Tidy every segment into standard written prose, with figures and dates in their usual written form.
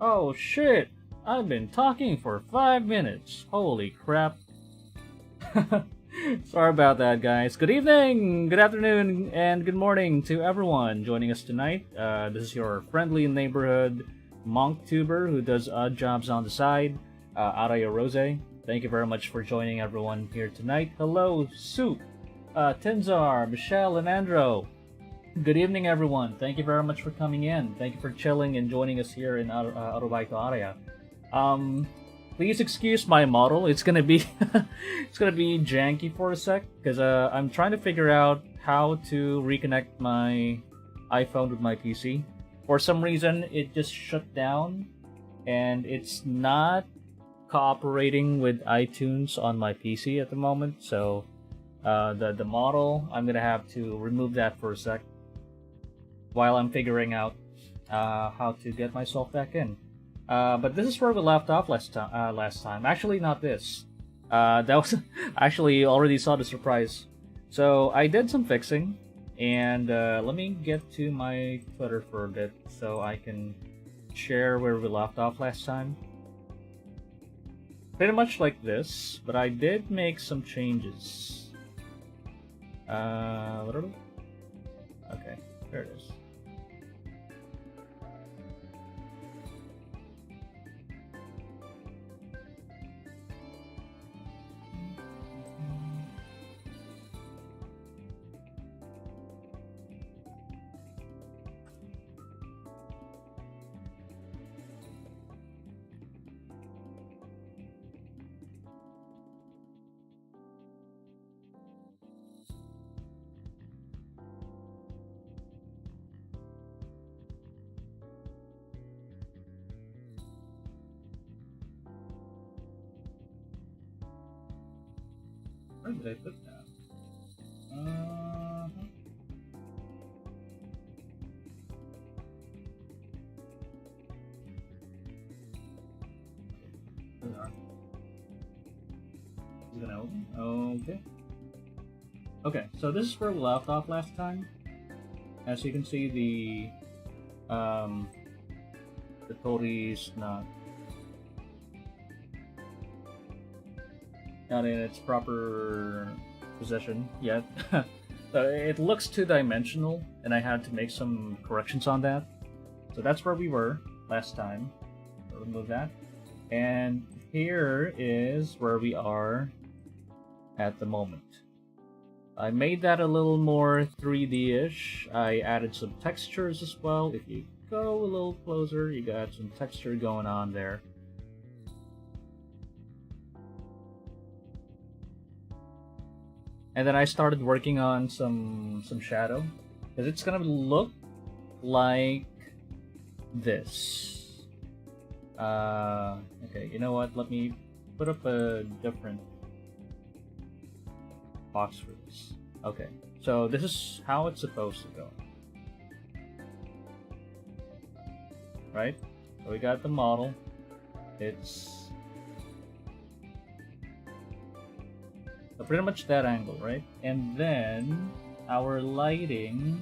Oh shit! I've been talking for 5 minutes. Holy crap. Sorry about that, guys. Good evening, good afternoon, and good morning to everyone joining us tonight. This is your friendly neighborhood Vtuber who does odd jobs on the side, Araya Rosei. Thank you very much for joining everyone here tonight. Hello, Soup, Tinzar, Michelle, and Andro. Good evening, everyone. Thank you very much for coming in. Thank you for chilling and joining us here in Arubaito Araya. Please excuse my model. It's gonna be it's gonna be janky for a sec because I'm trying to figure out how to reconnect my iPhone with my PC. For some reason, it just shut down, and it's not cooperating with iTunes on my PC at the moment. So the model, I'm gonna have to remove that for a sec while I'm figuring out how to get myself back in. But this is where we left off last time. Actually, not this. That was actually already saw the surprise. So I did some fixing, and let me get to my Twitter for a bit so I can share where we left off last time. Pretty much like this, but I did make some changes. Okay, there it is. Where did I put that? There we are. Is it gonna open? Okay. Okay, so this is where we left off last time. As you can see, the Tori is not in its proper position yet. So it looks two-dimensional, and I had to make some corrections on that. So that's where we were last time. So remove that. And here is where we are at the moment. I made that a little more 3D-ish. I added some textures as well. If you go a little closer, you got some texture going on there. And then I started working on some shadow, because it's gonna look like this. Okay, you know what? Let me put up a different box for this. Okay, so this is how it's supposed to go. Right? So we got the model. It's so pretty much that angle, right? And then our lighting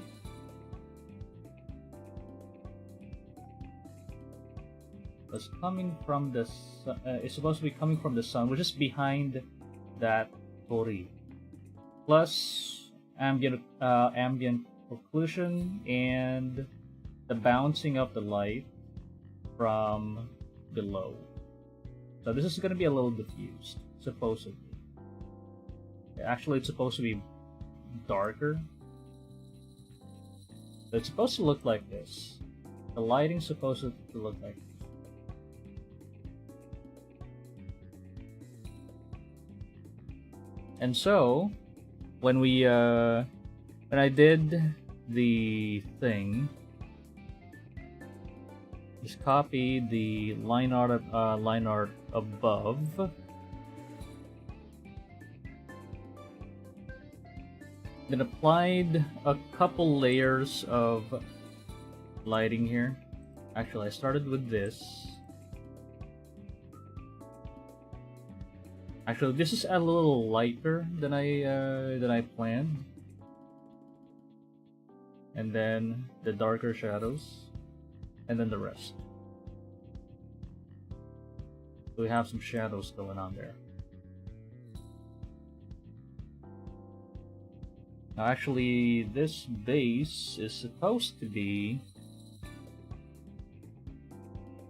was coming from the sun, it's supposed to be coming from the sun, which is behind that tori. Plus ambient occlusion and the bouncing of the light from below. So this is going to be a little diffused, supposedly. Actually, it's supposed to be darker. So it's supposed to look like this. The lighting's supposed to look like this. And so, when I did the thing, just copied the line art above. Then applied a couple layers of lighting here. Actually, I started with this. Actually, this is a little lighter than I planned. And then the darker shadows, and then the rest. we have some shadows going on there. Now actually, this base is supposed to be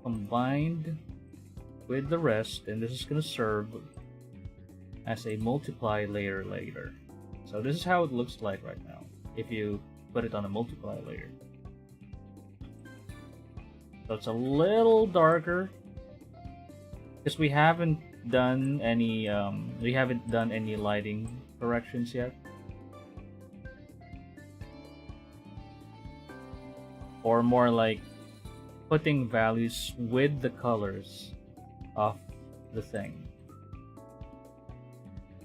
combined with the rest, and this is going to serve as a multiply layer later. So this is how it looks like right now if you put it on a multiply layer. So it's a little darker because we haven't done any lighting corrections yet, or more like putting values with the colors of the thing.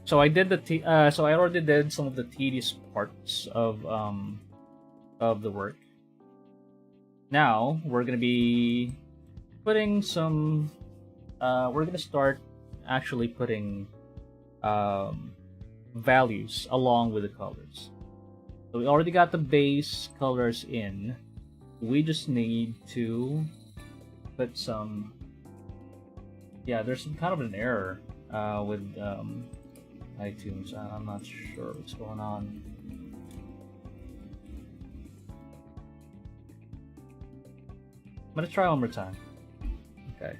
So I did so I already did some of the tedious parts of the work. Now we're gonna be putting some. We're gonna start actually putting values along with the colors. So we already got the base colors in. We just need to put some. Yeah, there's some kind of an error with iTunes. I'm not sure what's going on. I'm gonna try one more time. Okay.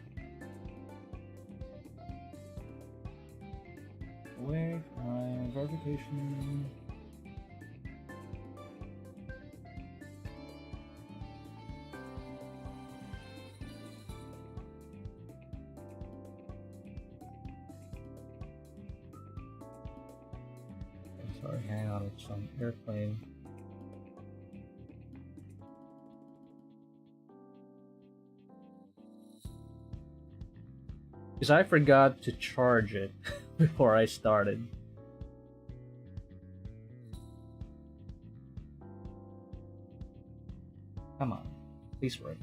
Wait, verification. Sorry, hang on, it's on airplane. Because I forgot to charge it before I started. Come on, please work.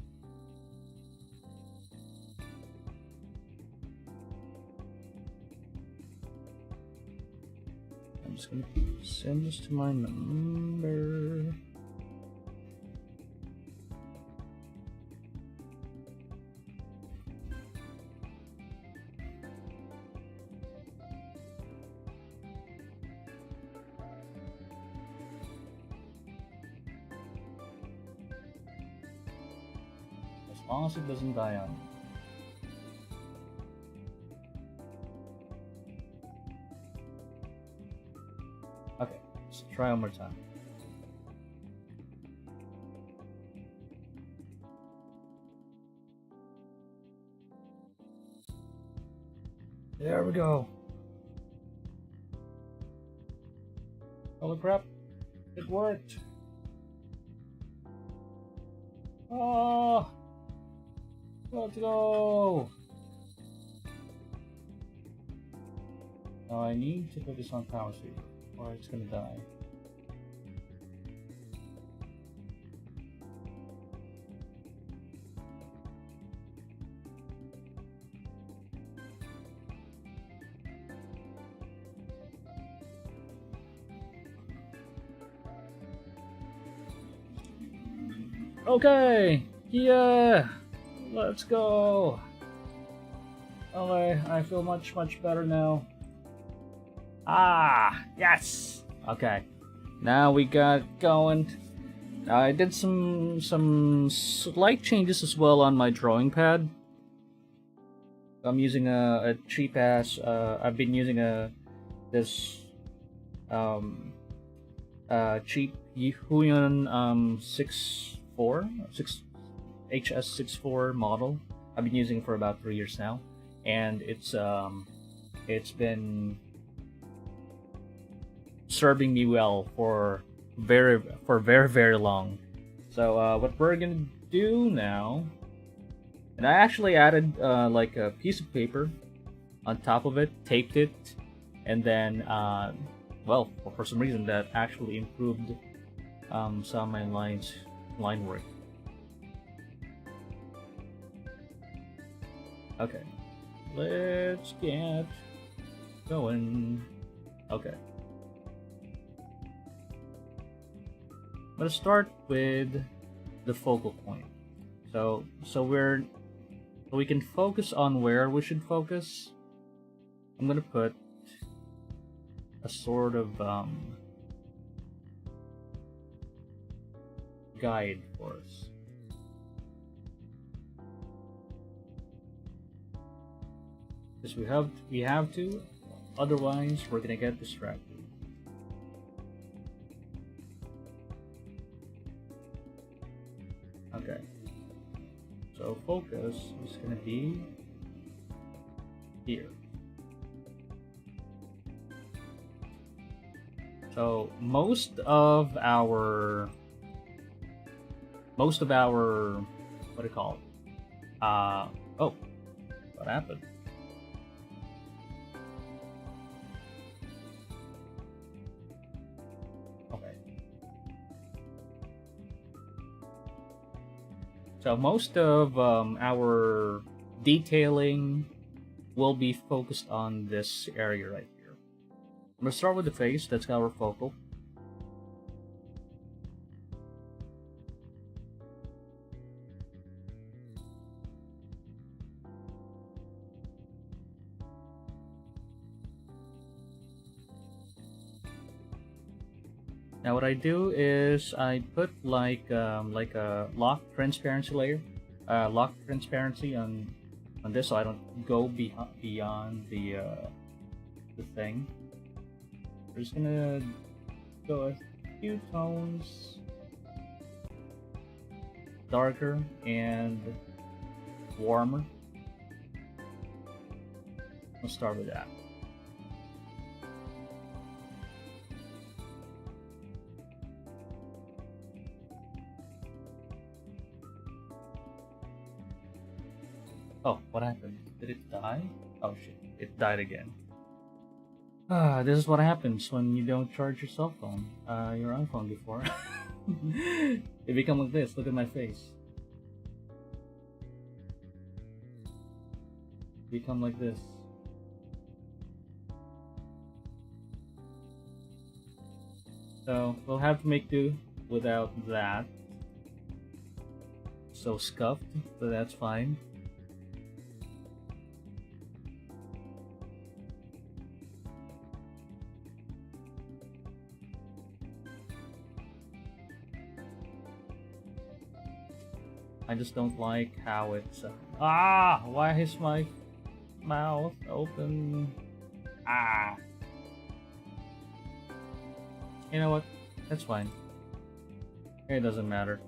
I'm just gonna send this to my number. As long as it doesn't die on me. Okay, let's try one more time. There we go. Holy crap, it worked. Oh, let's go. Now I need to put this on power speed or it's gonna die. Okay, yeah, let's go. Okay, I feel much better now. Ah, yes. Okay, now we got going. I did some slight changes as well on my drawing pad. I'm using a cheap ass. I've been using this cheap Huion 6 HS64 model. I've been using it for about 3 years now, and it's been serving me well for very long. So what we're gonna do now, and I actually added like a piece of paper on top of it, taped it, and then well, for some reason that actually improved some of my line work. Okay, let's get going. Okay, I'm gonna start with the focal point. So we're So we can focus on where we should focus. I'm gonna put a sort of guide for us. Because we have to, otherwise we're gonna get distracted. Okay. So focus is gonna be here. So most of our what do you call it? Oh, what happened? Okay. So most of our detailing will be focused on this area right here. I'm gonna start with the face. That's our focal. Now what I do is I put like a lock transparency layer, lock transparency on this, so I don't go beyond the thing. We're just gonna go a few tones darker and warmer. Let's start with that. Oh, what happened? Did it die? Oh shit, it died again. This is what happens when you don't charge your cell phone, your iPhone before. It become like this. Look at my face. Become like this. So we'll have to make do without that. So scuffed, but that's fine. I just don't like how it's why is my mouth open? You know what? That's fine. It doesn't matter.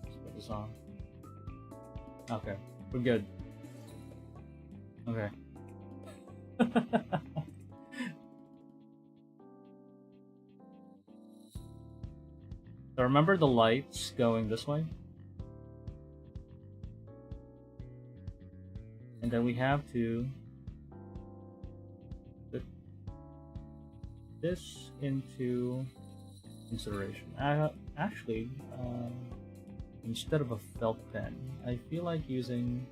Let's put this on. Okay, we're good. Okay. So remember the lights going this way? And then we have to put this into consideration. Actually, instead of a felt pen, I feel like using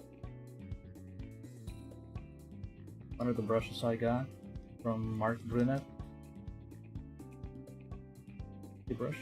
one of the brushes I got from Marc Brunet. The brush.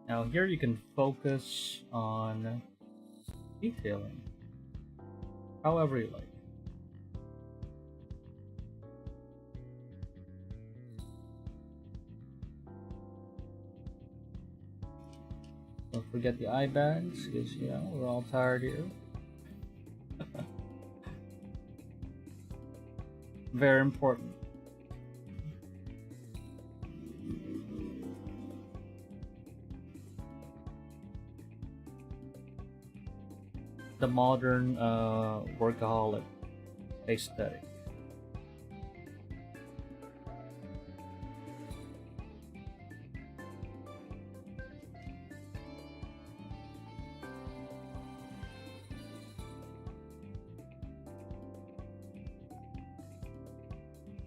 Now here you can focus on detailing however you like. Don't forget the eye bags, because you know we're all tired here. Very important. The modern workaholic aesthetic.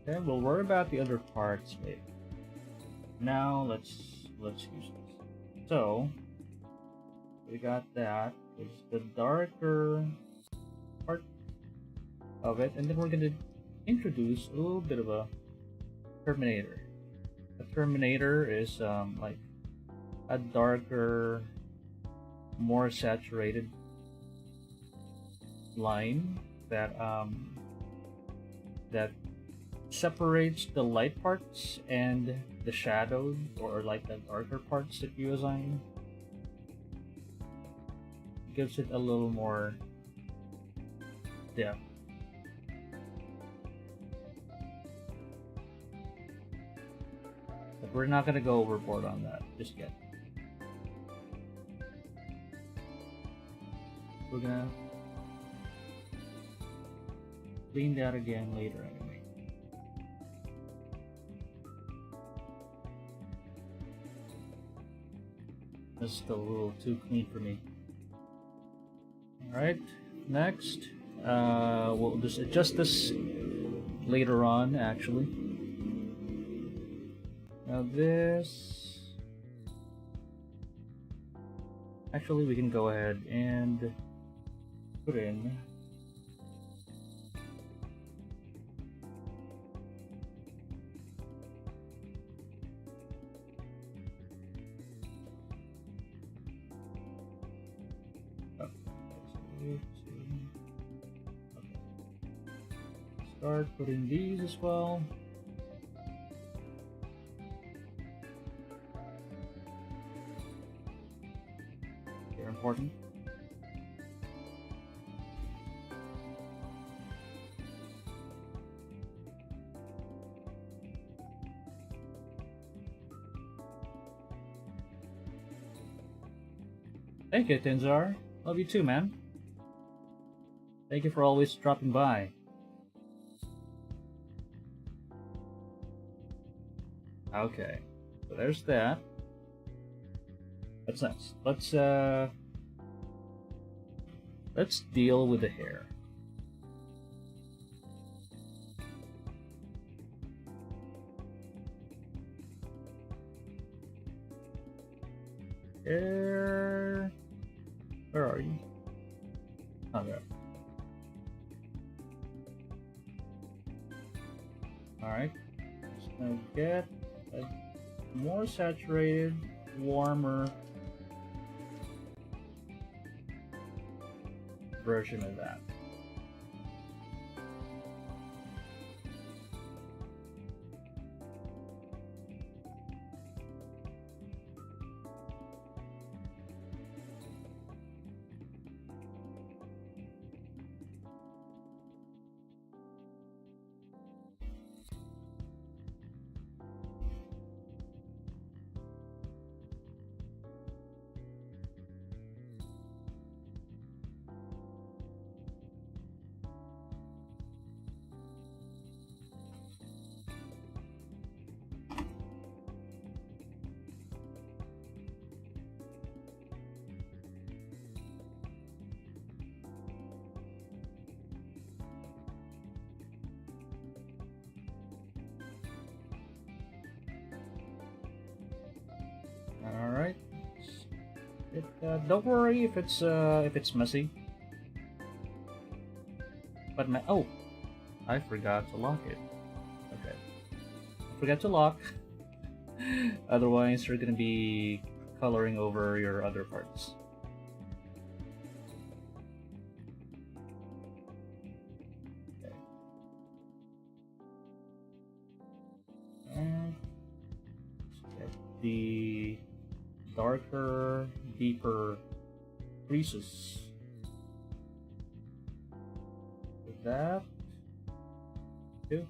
Okay, we'll worry about the other parts later. Now let's use this. So we got that. It's the darker part of it, and then we're gonna introduce a little bit of a terminator. A terminator is like a darker, more saturated line that that separates the light parts and the shadows, or like the darker parts that you assign. Gives it a little more depth. But we're not gonna go overboard on that just yet. We're gonna clean that again later anyway. This is still a little too clean for me. Alright, next. We'll just adjust this later on, actually. Now this... Actually, we can go ahead and put in start putting these as well. They're important. Thank you, Tinzar. Love you too, man. Thank you for always dropping by. Okay, so there's that. That's nice. Let's deal with the hair. Hair. Where are you? Oh, there. Alright. Just gonna get a more saturated, warmer version of that. Alright. Don't worry if it's messy. But oh, I forgot to lock it. Okay, I forgot to lock. Otherwise, you're gonna be coloring over your other parts. Okay. And let's get the darker, deeper creases. With that, too.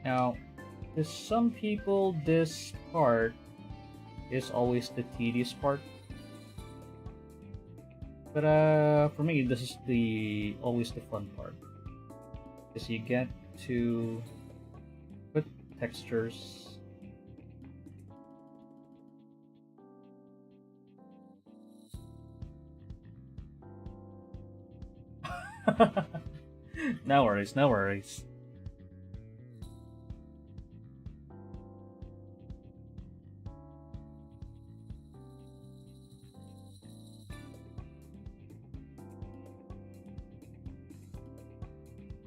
Now, to some people, this part is always the tedious part. But for me, this is always the fun part, because you get to put textures. No worries, no worries.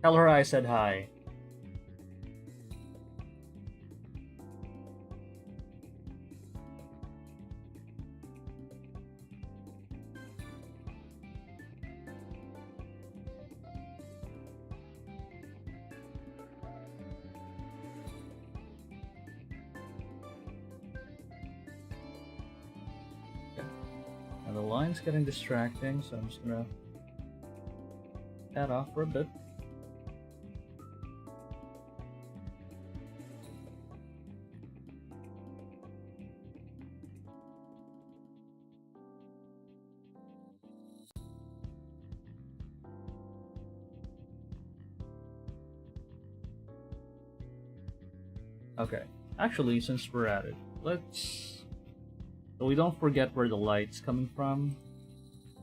Tell her I said hi. Now the line's getting distracting, so I'm just gonna that off for a bit. Okay, actually, since we're at it, let's, so we don't forget where the light's coming from,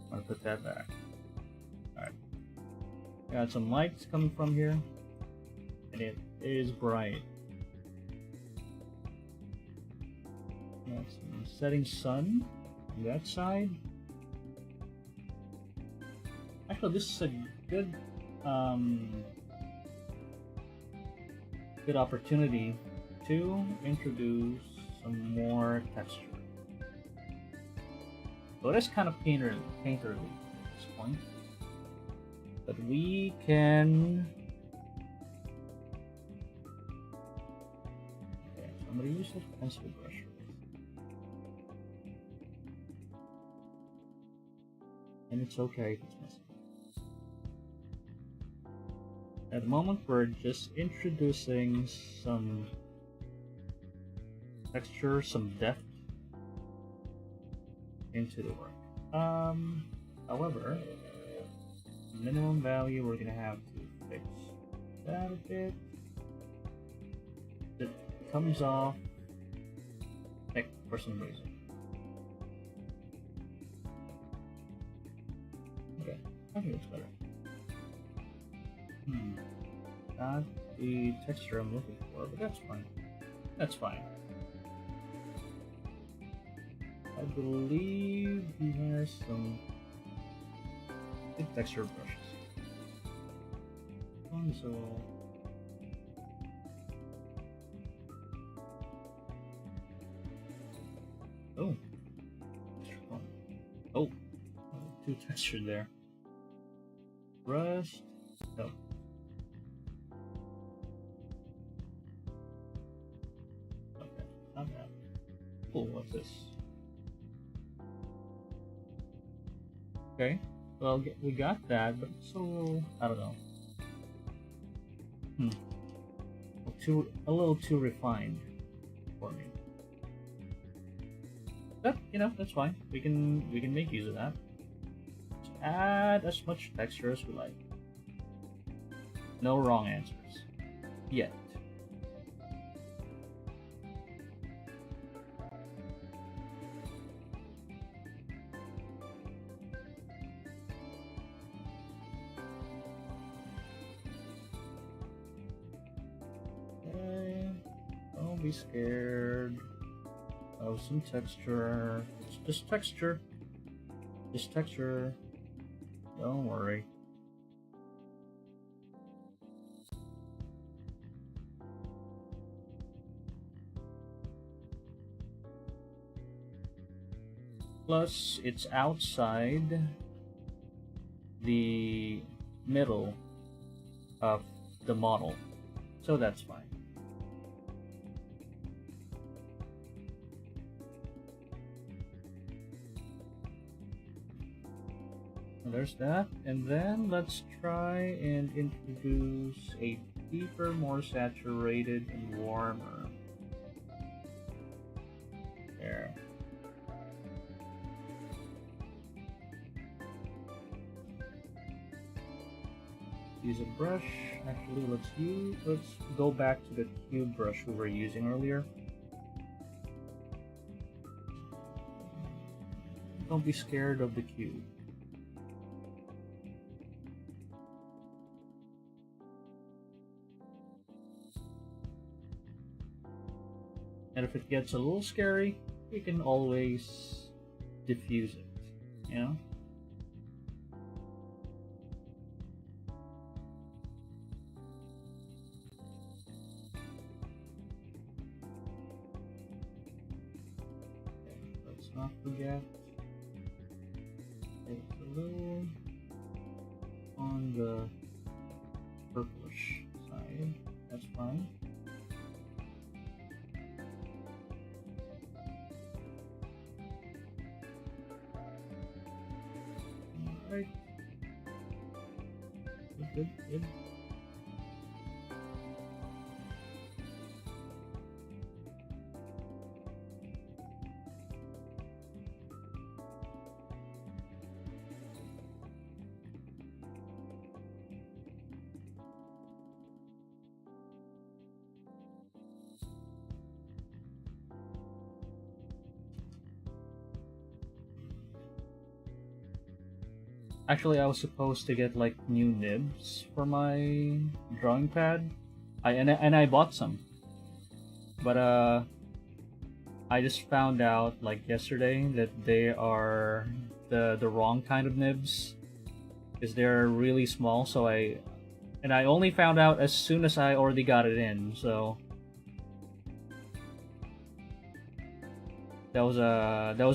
I'm gonna put that back. Alright, got some lights coming from here, and it is bright. Got some setting sun on that side. Actually, this is a good good opportunity to introduce some more texture. So it is kind of painterly at this point, but we can. Okay, so I'm gonna use this pencil brush. And it's okay if it's messy. At the moment, we're just introducing some texture, some depth into the work. However, minimum value, we're gonna have to fix that a bit. It comes off thick for some reason. Okay, I think it's better. Not the texture I'm looking for, but that's fine. That's fine. I believe he has some good texture brushes. So oh, two textures there. Brush. No. Okay, not bad. Cool, what's this? Okay, well, we got that, but it's so, I don't know. A little too refined for me. But, you know, that's fine. We can make use of that. Just add as much texture as we like. No wrong answers. Yet. Okay. Don't be scared of some texture. It's just texture. Just texture. Don't worry. Plus, it's outside the middle of the model, so that's fine. There's that, and then let's try and introduce a deeper, more saturated, and warmer. There. use a brush. Actually, let's go back to the cube brush we were using earlier. Don't be scared of the cube. And if it gets a little scary, you can always diffuse it, you know? Okay, let's not forget, it's a little on the purplish side, that's fine. Alright. Good, good. Actually, I was supposed to get like new nibs for my drawing pad. I bought some, but I just found out like yesterday that they are the wrong kind of nibs, because they're really small. So I only found out as soon as I already got it in. So that was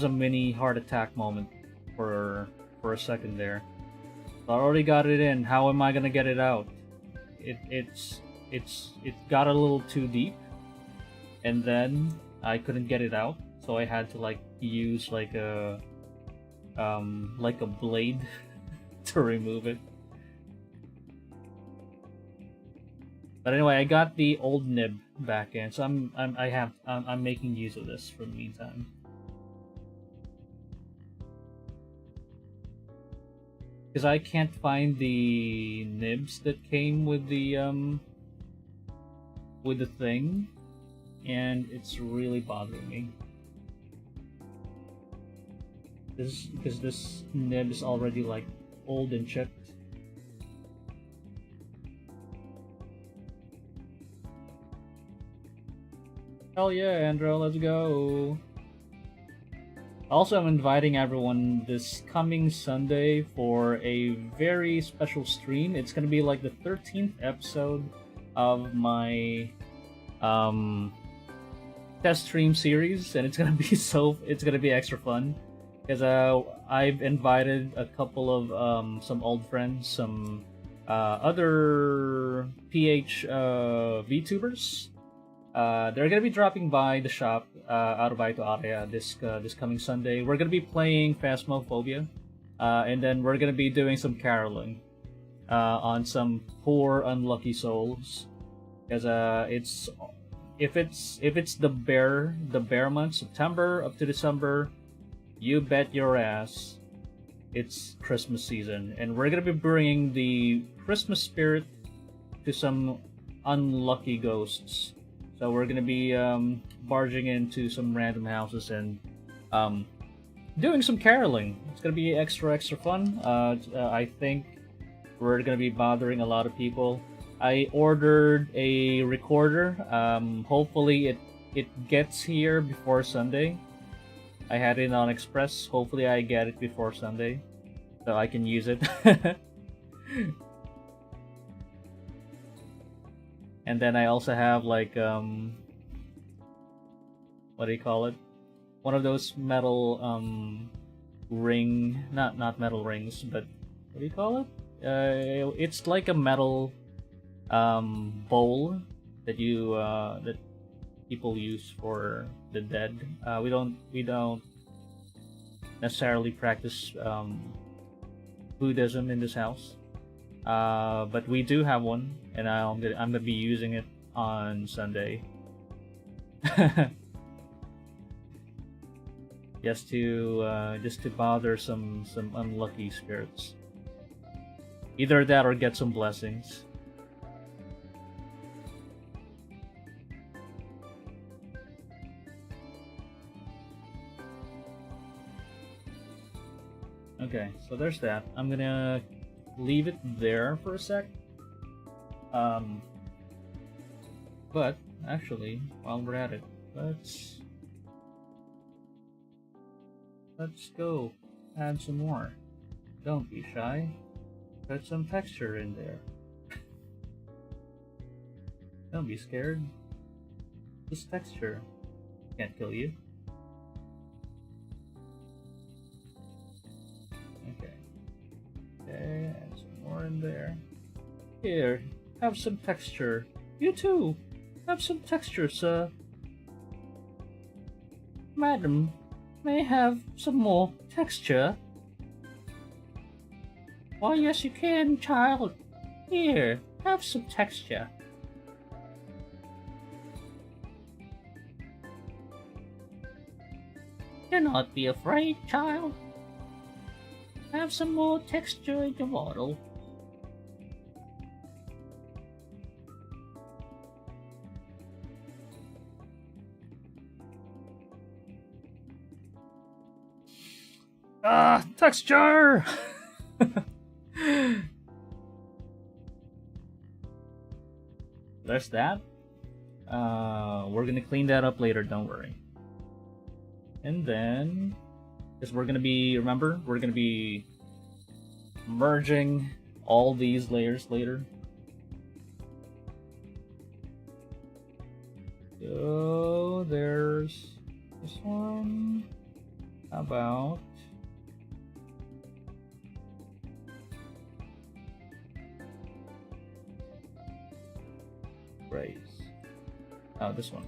a mini heart attack moment for a second there. So I already got it in. How am I gonna get it out? It got a little too deep, and then I couldn't get it out. So I had to like use like a blade to remove it. But anyway, I got the old nib back in, so I'm making use of this for the meantime. Because I can't find the nibs that came with the thing, and it's really bothering me. Because this nib is already like old and chipped. Hell yeah, Andrew, let's go! Also, I'm inviting everyone this coming Sunday for a very special stream. It's gonna be like the 13th episode of my test stream series, and it's gonna be extra fun because I've invited a couple of some old friends, some other PH VTubers. They're gonna be dropping by the shop, Arubaito Araya, this coming Sunday. We're gonna be playing Phasmophobia, and then we're gonna be doing some caroling on some poor unlucky souls. Because if it's the bear month, September up to December, you bet your ass it's Christmas season, and we're gonna be bringing the Christmas spirit to some unlucky ghosts. So we're gonna be barging into some random houses and doing some caroling. It's gonna be extra fun. I think we're gonna be bothering a lot of people. I ordered a recorder. Hopefully it gets here before Sunday. I had it on Express. Hopefully I get it before Sunday, so I can use it. And then I also have like what do you call it? One of those metal ring, not metal rings, but what do you call it? It's like a metal bowl that that people use for the dead. We don't necessarily practice Buddhism in this house. But we do have one, and I'm gonna be using it on Sunday, just to bother some unlucky spirits. Either that or get some blessings. Okay, so there's that. I'm gonna leave it there for a sec. But actually, while we're at it, let's go add some more. Don't be shy. Put some texture in there. Don't be scared. This texture can't kill you. Okay, add some more in there. Here, have some texture. You too, have some texture, sir. Madam, may I have some more texture? Why, yes you can, child. Here, have some texture. Do not be afraid, child. Have some more texture in your model. Ah, texture! There's that. We're gonna clean that up later, don't worry. And then, because we're gonna be, remember, we're gonna be merging all these layers later. So there's this one. How about raise? Oh, this one.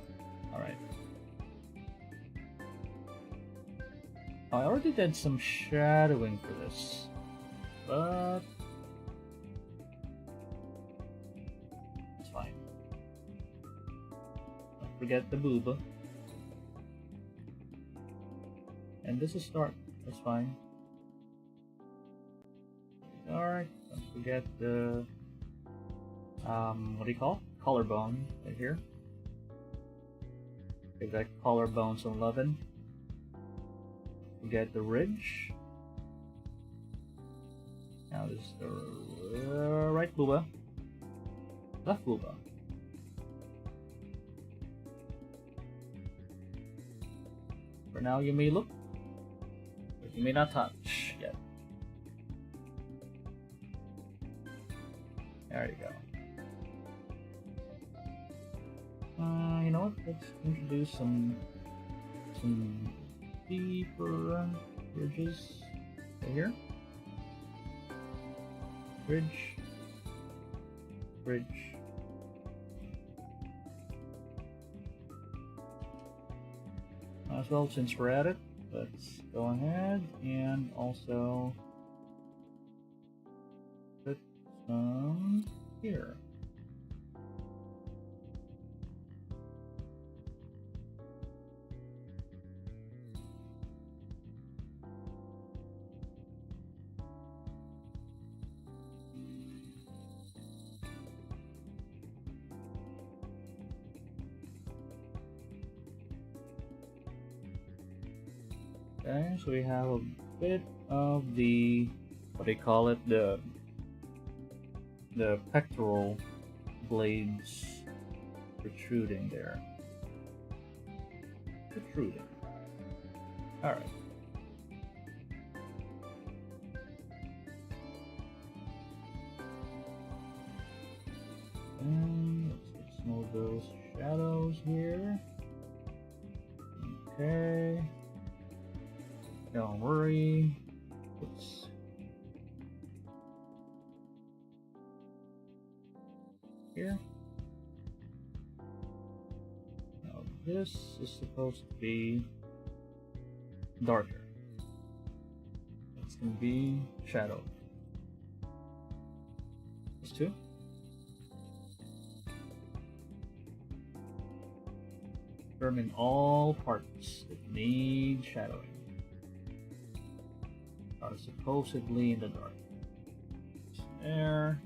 Alright. I already did some shadowing for this, but it's fine. Don't forget the booba. And this is dark, that's fine. Dark, don't forget the, what do you call it? Collarbone, right here. Give that collarbone some lovin'. Get the ridge. Now this is the right booba, left booba. For now, you may look, but you may not touch yet. There you go. You know what? Let's introduce some deeper ridges right here. Ridge, ridge. As well, since we're at it, let's go ahead and also put some here. Okay, so we have a bit of the, what do you call it, the pectoral blades protruding there. Protruding. Alright. And let's get some of those shadows here. Okay. Don't worry. Oops. Here. Now this is supposed to be darker. It's gonna be shadow. This too. Determine all parts that need shadowing. Are supposedly in the dark. there.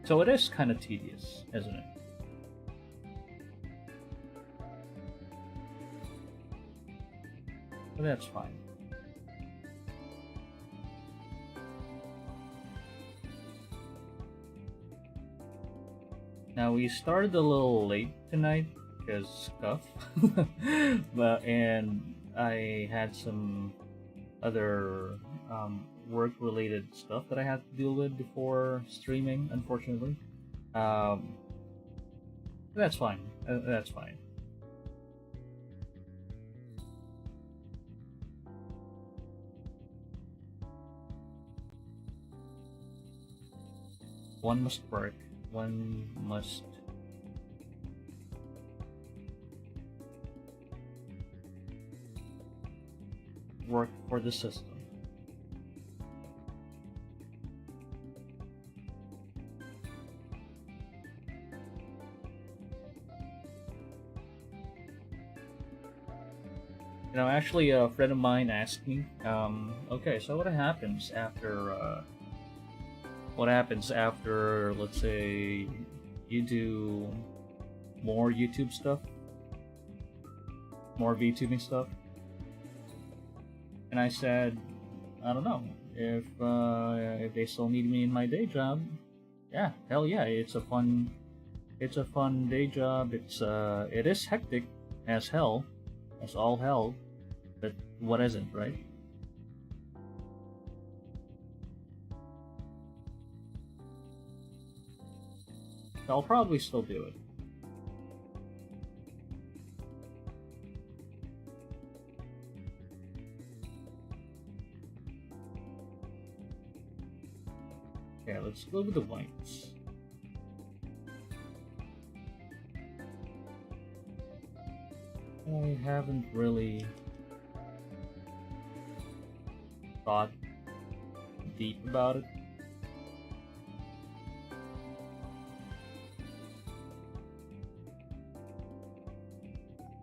So it is kind of tedious, isn't it? But that's fine. Now we started a little late tonight because stuff, and I had some other work-related stuff that I had to deal with before streaming. Unfortunately, that's fine. That's fine. One must work. One must work for the system. You know, actually, a friend of mine asked me, okay, so what happens after, let's say, you do more YouTube stuff, more VTubing stuff? And I said, I don't know. If they still need me in my day job, yeah, hell yeah, it's a fun day job. It is hectic as hell, as all hell, but what isn't, right? I'll probably still do it. Yeah, let's go with the whites. I haven't really thought deep about it.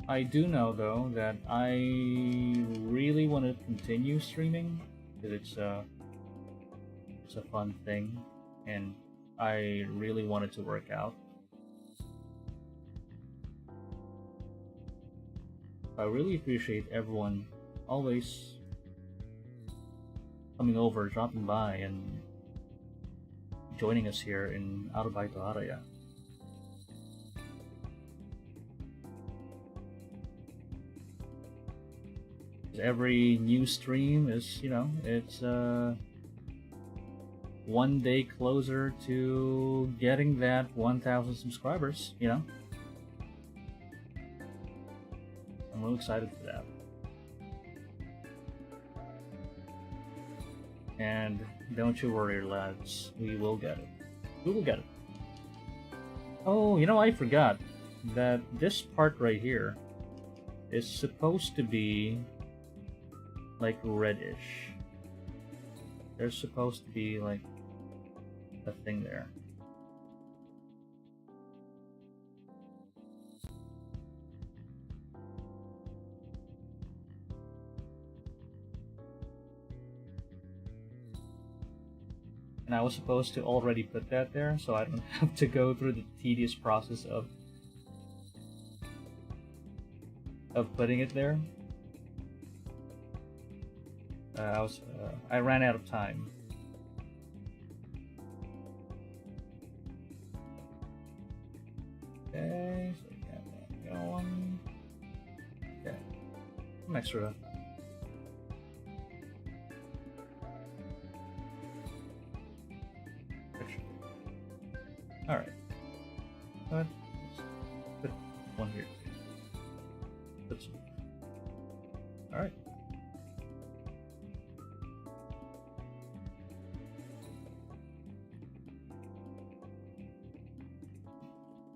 I do know though that I really want to continue streaming because it's a fun thing, and I really want it to work out. I really appreciate everyone always coming over, dropping by, and joining us here in Arubaito Araya. Every new stream is, you know, it's one day closer to getting that 1,000 subscribers, you know. I'm really excited for that. And don't you worry, lads, we will get it. We will get it. Oh, you know, I forgot that this part right here is supposed to be like reddish. There's supposed to be like a thing there. And I was supposed to already put that there, so I don't have to go through the tedious process of putting it there. I ran out of time. Okay, so we got that going. Okay, some extra. All right. Let's put one here. Put some. All right.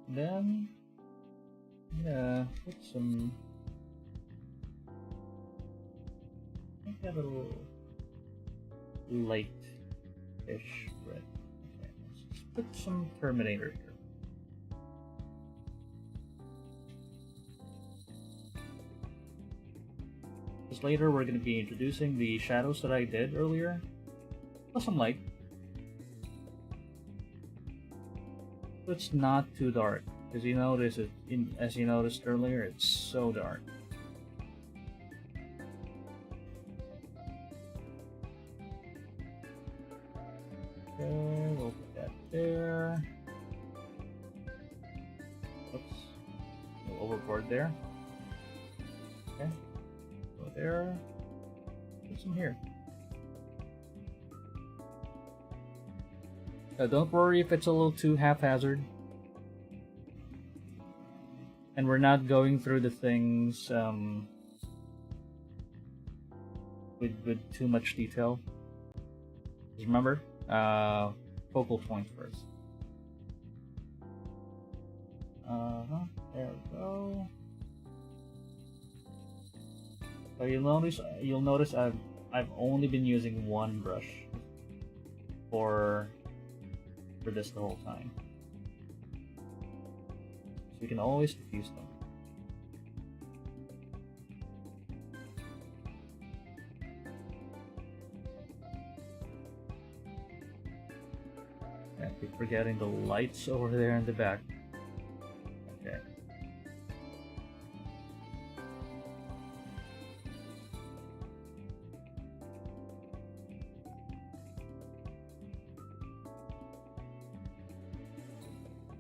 Then, yeah, put some. I think a little light-ish red. Okay, let's just put some Terminator here. Because later we're going to be introducing the shadows that I did earlier. Plus some light. So it's not too dark. As you noticed, as you noticed earlier, it's so dark. Okay, we'll put that there. Oops. We'll overboard there. Okay. Go there. Put some here. Don't worry if it's a little too haphazard. And we're not going through the things with too much detail. Just remember, focal point first. There we go. So you'll notice I've only been using one brush for this the whole time. So you can always diffuse them. I keep forgetting the lights over there in the back. Okay.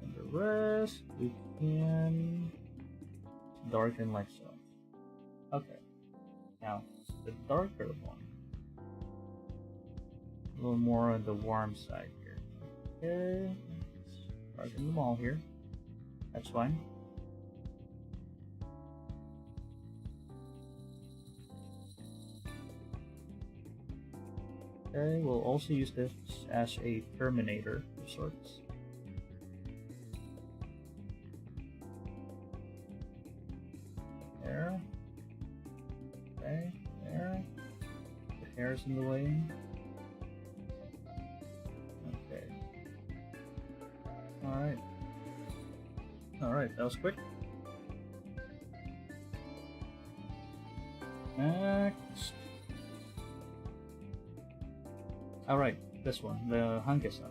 And the rest we can darken like so. Okay. Now the darker one. A little more on the warm side here. Okay. Let's darken them all here. That's fine. Okay, we'll also use this as a terminator of sorts. There. Okay, there. The hair's in the way. Okay. Alright. Alright, that was quick. Next. Alright, this one, the Hangesa.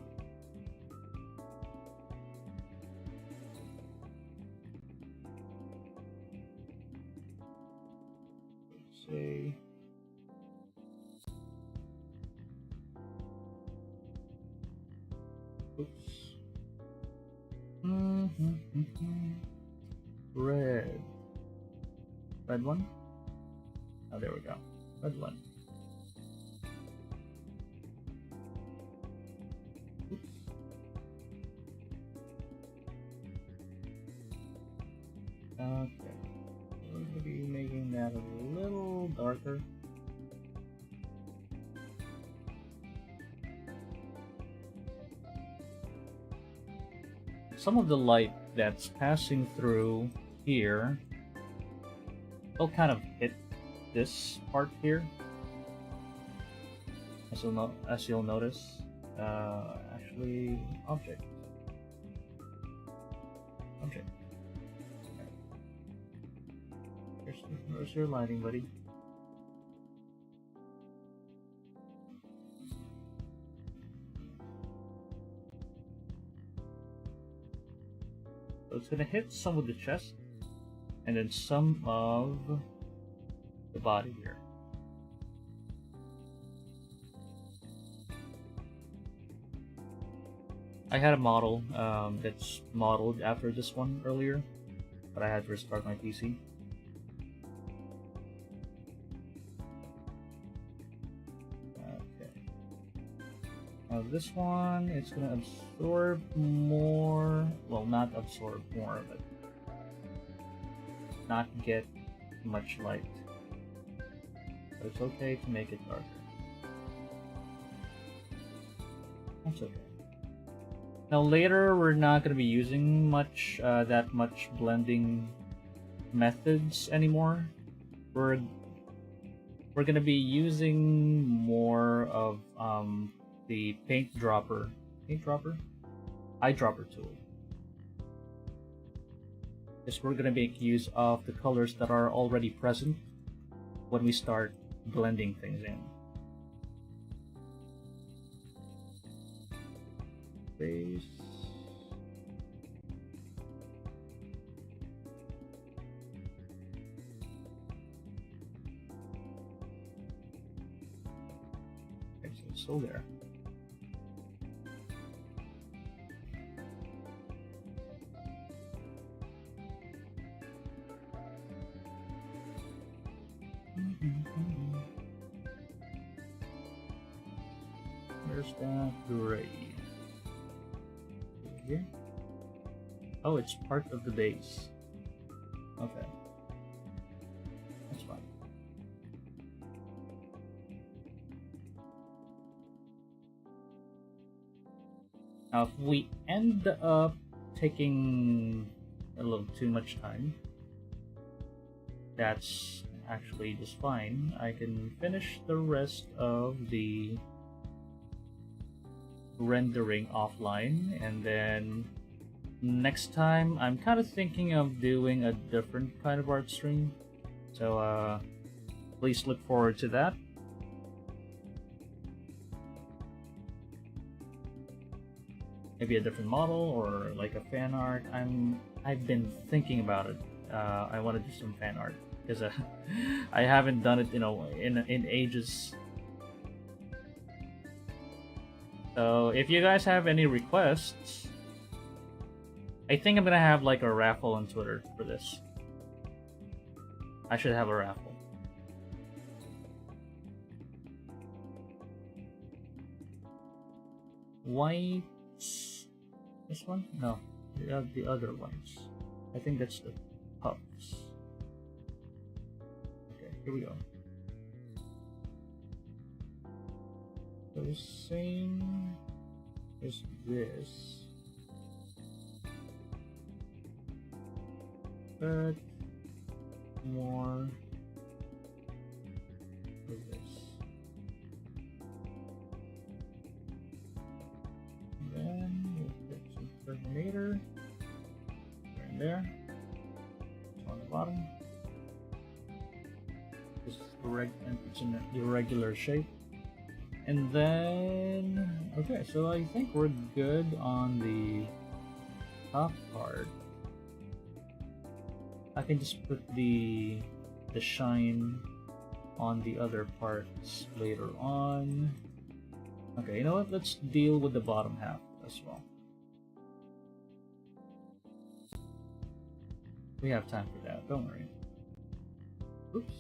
Let's see. Oops. Red. Red one? Oh, there we go. Red one. Oops. Okay. We're going to be making that a little darker. Some of the light that's passing through here will kind of hit this part here, as you'll notice. Actually, object. Okay. Where's your lighting, buddy? So it's gonna hit some of the chest, and then some of the body here. I had a model that's modeled after this one earlier, but I had to restart my PC. Okay. Now this one, it's gonna absorb more. Well, not absorb more, but not get much light. So it's okay to make it darker. That's okay. Now later we're not going to be using that much blending methods anymore. We're going to be using more of the eyedropper tool. Because we're going to make use of the colors that are already present when we start blending things in. Base. Okay, so it's still there. Where's that gray? Here? Oh, it's part of the base. Okay. That's fine. Now, if we end up taking a little too much time, that's actually just fine. I can finish the rest of the rendering offline, and then next time I'm kind of thinking of doing a different kind of art stream, so please look forward to that. Maybe a different model or like a fan art. I've been thinking about it. I want to do some fan art because I haven't done it, in ages. So if you guys have any requests, I think I'm gonna have like a raffle on Twitter for this. I should have a raffle. Whites. This one? No, the other ones. I think that's the pups. Okay, here we go. The same as this, but more of this. And then we'll put some Terminator right there. It's on the bottom. This is it's an irregular shape. And then, okay, so I think we're good on the top part. I can just put the shine on the other parts later on. Okay, you know what? Let's deal with the bottom half as well. We have time for that, don't worry. Oops.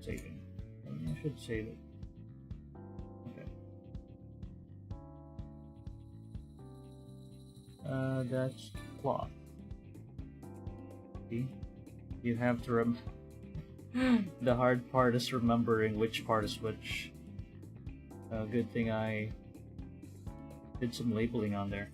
Saving. I should save it. Okay. That's cloth. See? You have to the hard part is remembering which part is which. Good thing I did some labeling on there.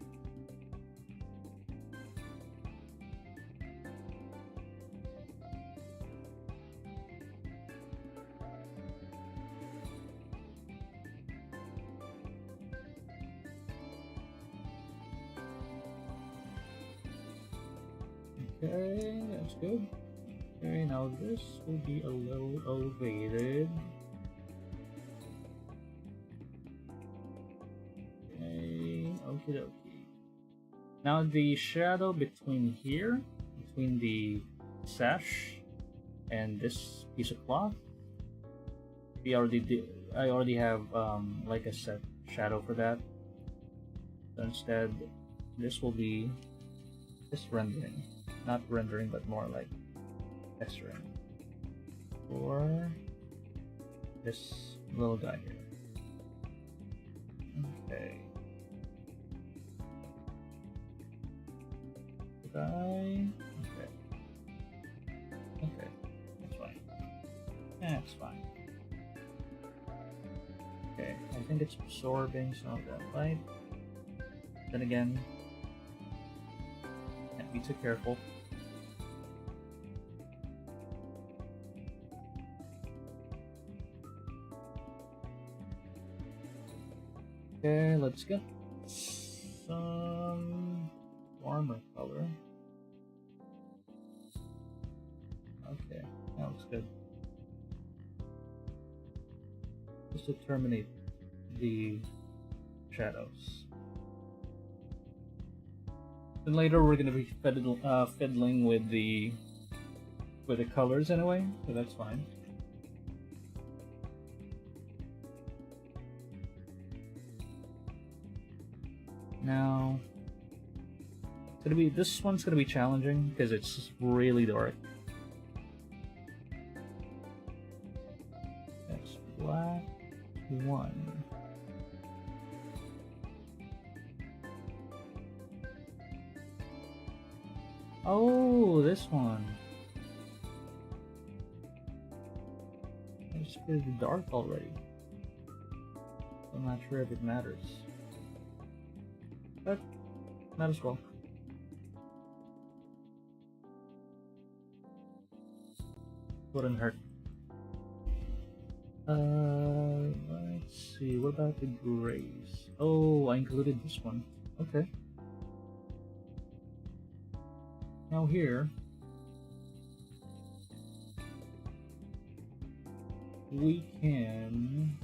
Okay, that's good. Okay, now this will be a little elevated. Okay, okie dokie. Now the shadow between here, between the sash and this piece of cloth, I already have like a set shadow for that. So instead, this will be just rendering. Not rendering, but more like texturing for this little guy here. Okay. Okay. Okay. That's fine. That's fine. Okay. I think it's absorbing some of that light. Then again, can't be too careful. Okay, let's get some warmer color. Okay, that looks Good. Just to terminate the shadows. Then later we're gonna be fiddling with the colors anyway, so that's fine. Now, this one's gonna be challenging because it's really dark. That's black 1. Oh, this one. It's pretty dark already. I'm not sure if it matters. But, might as well. Wouldn't hurt. Let's see, what about the grays? Oh, I included this one. Okay. Now here, we can...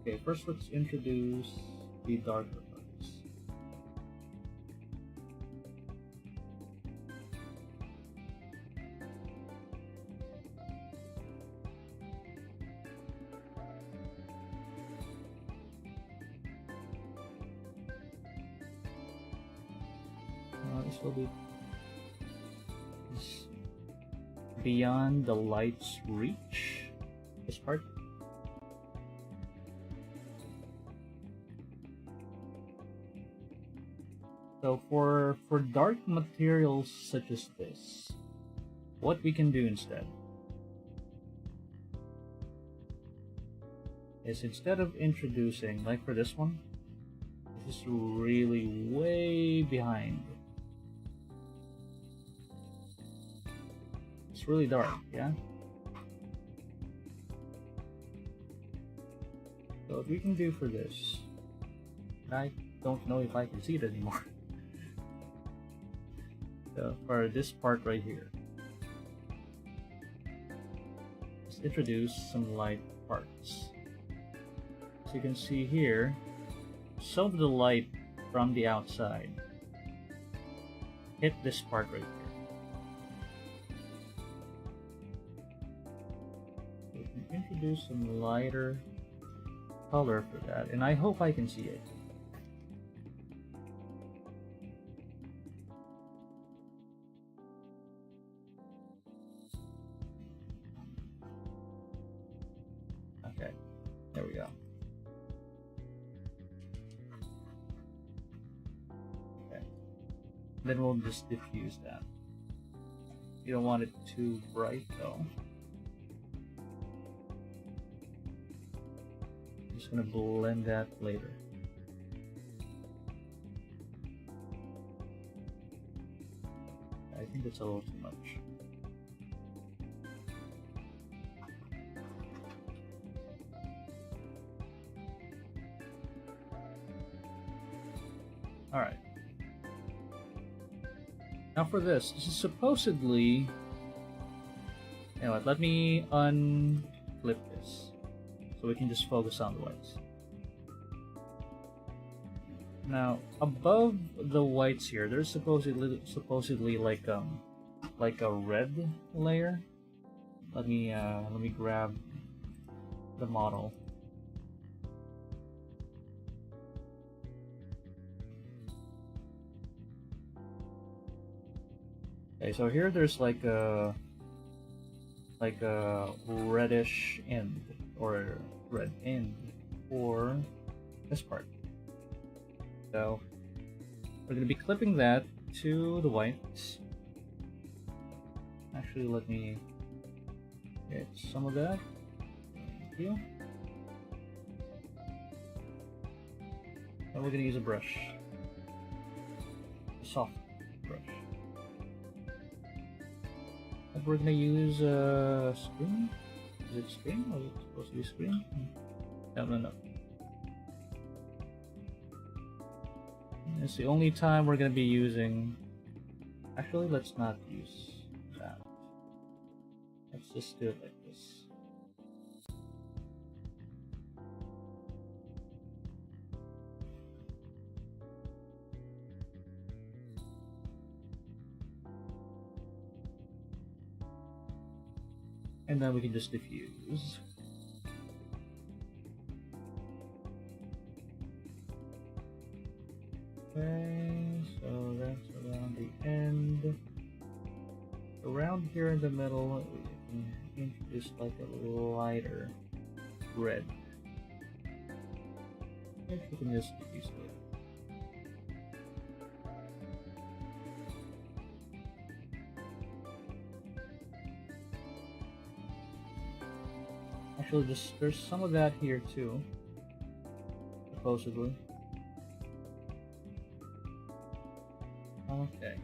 Okay, first let's introduce the darker parts. This will be beyond the light's reach, this part. So for dark materials such as this, what we can do instead is, instead of introducing, like for this one, this is really way behind. It's really dark, yeah? So what we can do for this, I don't know if I can see it anymore. So for this part right here, let's introduce some light parts. So you can see here, some of the light from the outside hit this part right here. So we can introduce some lighter color for that, and I hope I can see it. Okay, there we go. Okay, then we'll just diffuse that. You don't want it too bright though. I'm just gonna blend that later. I think that's a little too much. Alright. Now for this is supposedly... You know what, let me unflip this so we can just focus on the whites. Now, above the whites here, there's supposedly like a red layer. Let me grab the model. Okay, so here there's like a reddish end, or red end for this part. So we're going to be clipping that to the whites. Actually, let me get some of that. Thank you. And we're going to use a brush, a soft brush. And we're going to use a screen. Is it screen? Or is it supposed to be screen? No. It's the only time we're going to be using Actually, let's not use that. Let's just do it like this. And then we can just diffuse. Okay, so that's around the end. Around here in the middle, we can introduce like a lighter red. If we can just diffuse it. Actually, there's some of that here too, supposedly. Okay.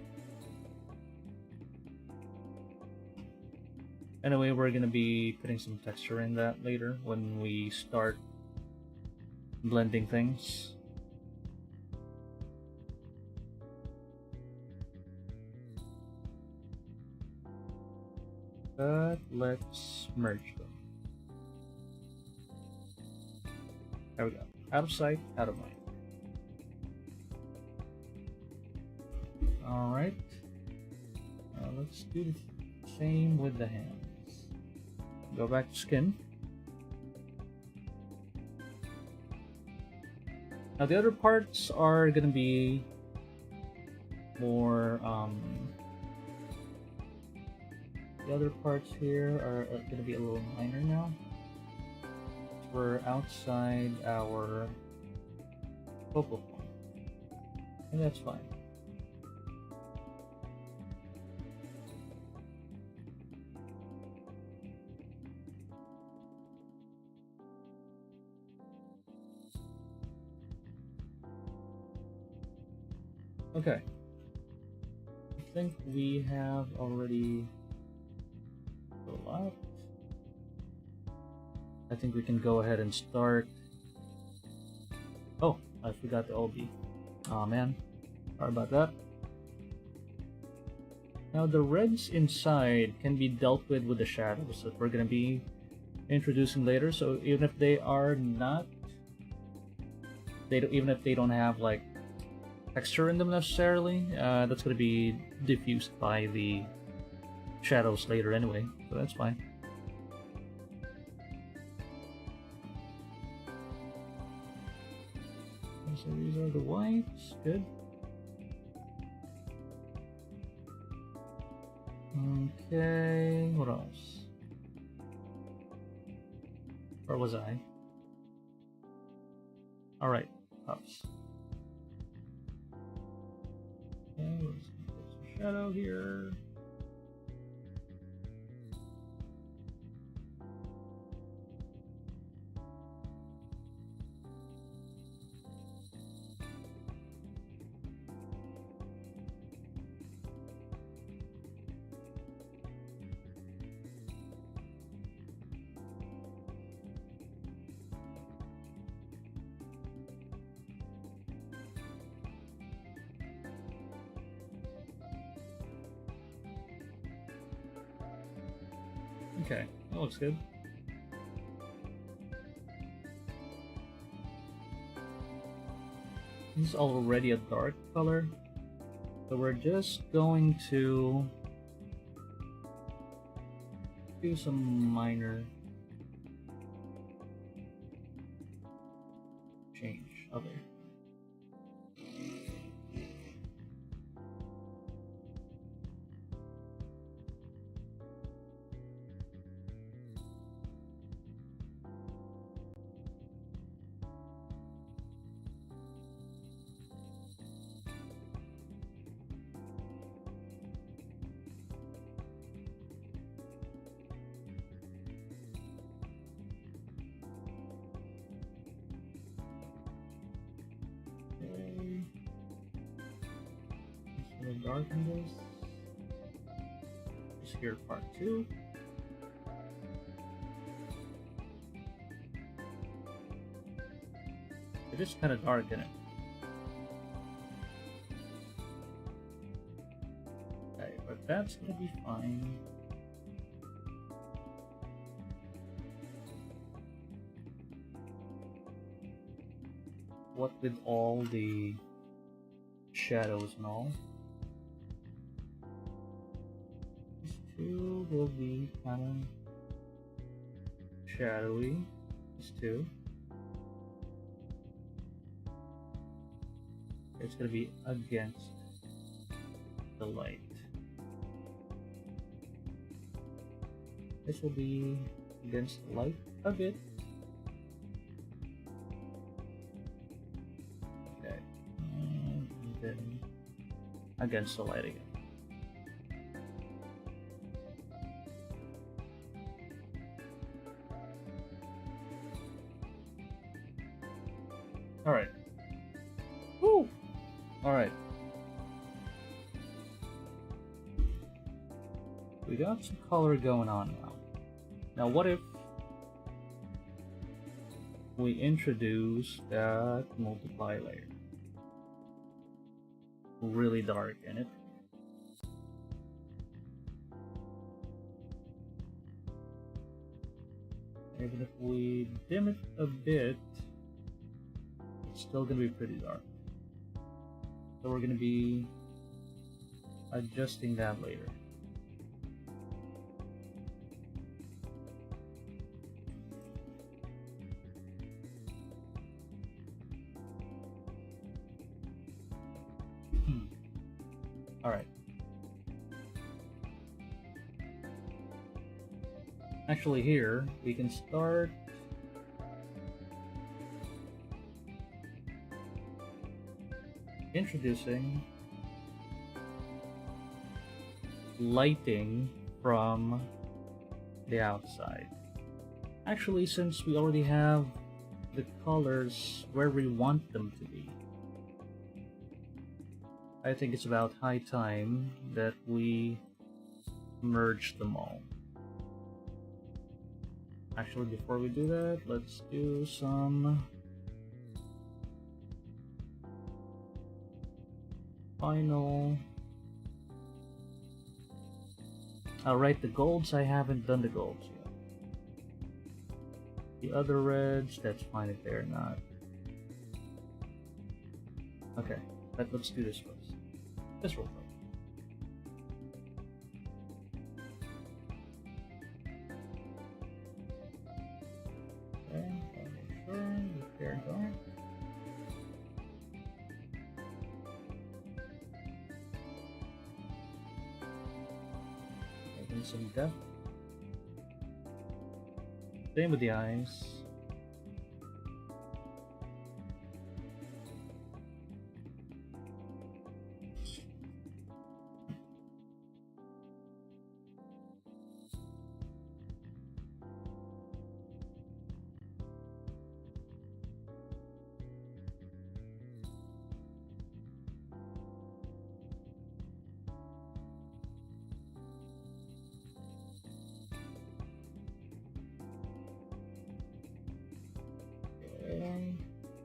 Anyway, we're gonna be putting some texture in that later when we start blending things. But let's merge them. There we go. Out of sight, out of mind. Alright. Let's do the same with the hands. Go back to skin. Now the other parts are gonna be more the other parts here are gonna be a little minor now. We're outside our focal point, and that's fine. Okay, I think we have already a lot. I think we can go ahead and start. Oh, I forgot the OB. Oh man, sorry about that. Now the reds inside can be dealt with the shadows that we're going to be introducing later. So even if they are not, even if they don't have like texture in them necessarily, that's going to be diffused by the shadows later anyway. So that's fine. So these are the whites, good. Okay, what else? Where was I? Alright, pups. Okay, let's put some shadow here. Okay, that looks good. This is already a dark color, so we're just going to do some minor change of it. Darken this. Just here, part 2. It is kind of dark in it. That's gonna be fine. What with all the shadows and all? These two will be kind of shadowy. These two. It's gonna be against the light. This will be against the light a bit. Okay. And then against the light again. Alright. Woo! Alright. We got some color going on now. Now what if we introduce that multiply layer? Really dark in it. Even if we dim it a bit, it's still gonna be pretty dark. So we're gonna be adjusting that later. Alright. Actually here, we can start introducing lighting from the outside. Actually, since we already have the colors where we want them to be, I think it's about high time that we merge them all. Actually, before we do that, let's do some final. I'll write the golds. I haven't done the golds yet. The other reds, that's fine if they're not. Okay, let's do this first. This real quick. Okay, make sure they're dark. Making some depth. Same with the eyes.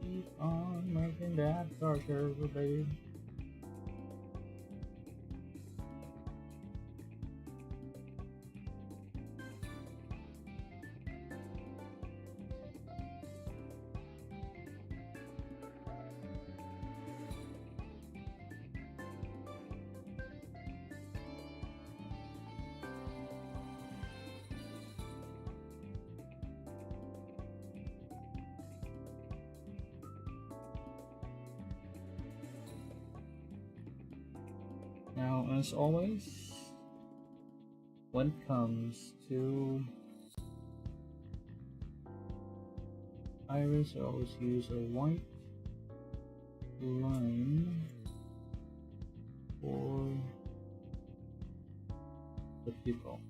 Keep on making that darker, baby. Now, as always, when it comes to iris, I always use a white line for the pupil.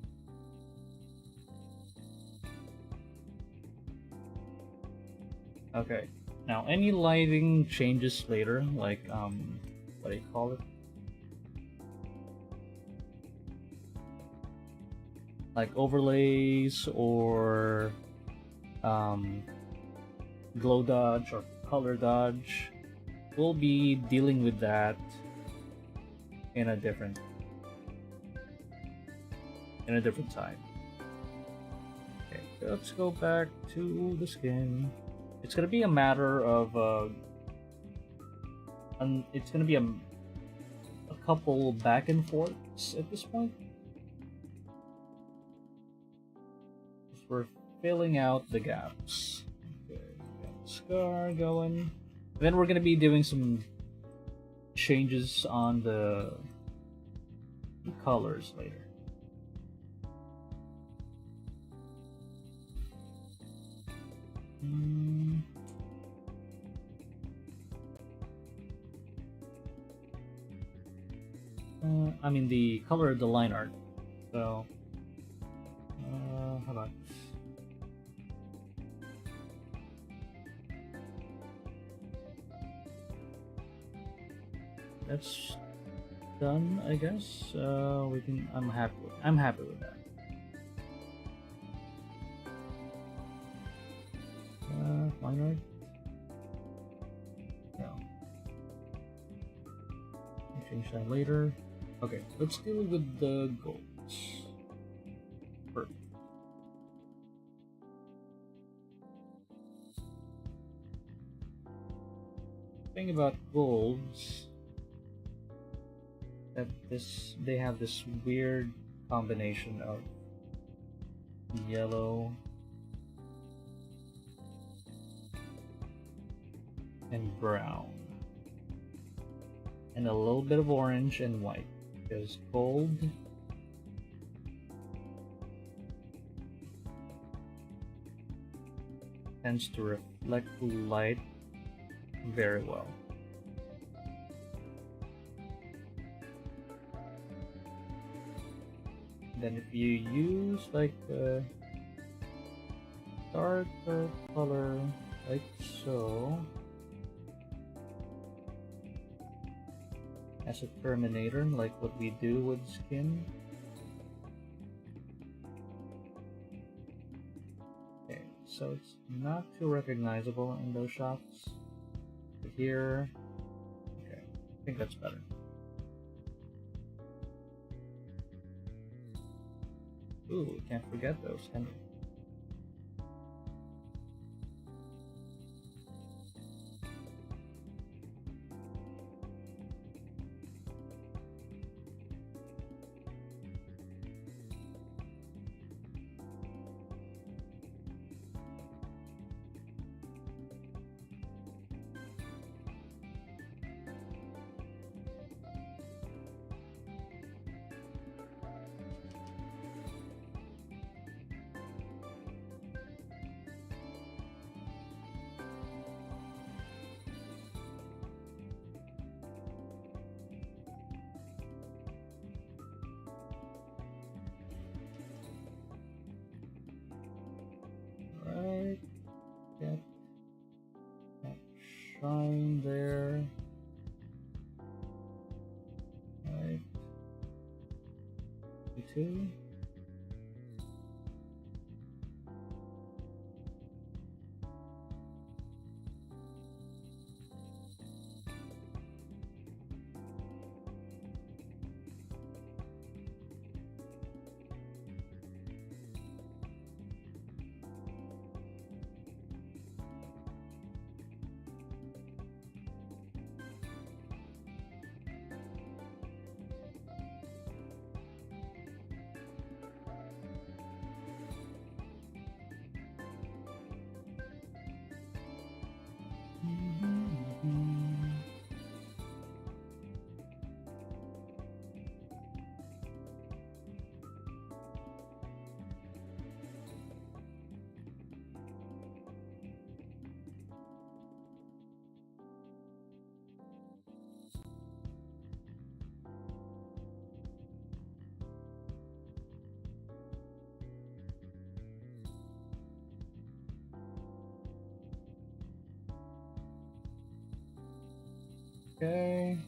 Okay, now any lighting changes later, like what do you call it? Like overlays or glow dodge or color dodge, we'll be dealing with that in a different in a different time. Okay, let's go back to the skin. It's gonna be a matter of it's gonna be a couple back and forths at this point. We're filling out the gaps. Okay, got the scar going. Then we're gonna be doing some changes on the colors later. I mean the color of the line art. So, how about this? That's done, I guess. We can. I'm happy with that. Line art. No. I'll change that later. Okay, let's deal with the golds. Perfect. Thing about golds that they have this weird combination of yellow and brown and a little bit of orange and white, because gold tends to reflect light very well. Then if you use like a darker color like so as a terminator, like what we do with skin. Okay, so it's not too recognizable in those shots. But here, okay, I think that's better. Ooh, can't forget those, can we? Right, get that shine there. Right, two. Okay.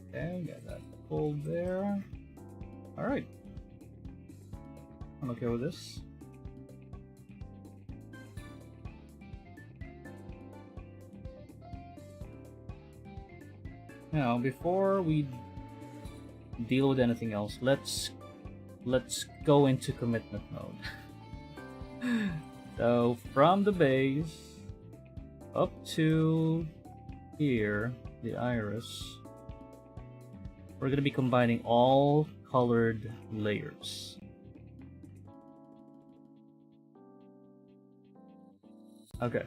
Okay, got that gold there. Alright. I'm okay with this. Now, before we deal with anything else, let's go into commitment mode. So from the base up to here, the iris, we're going to be combining all colored layers. Okay,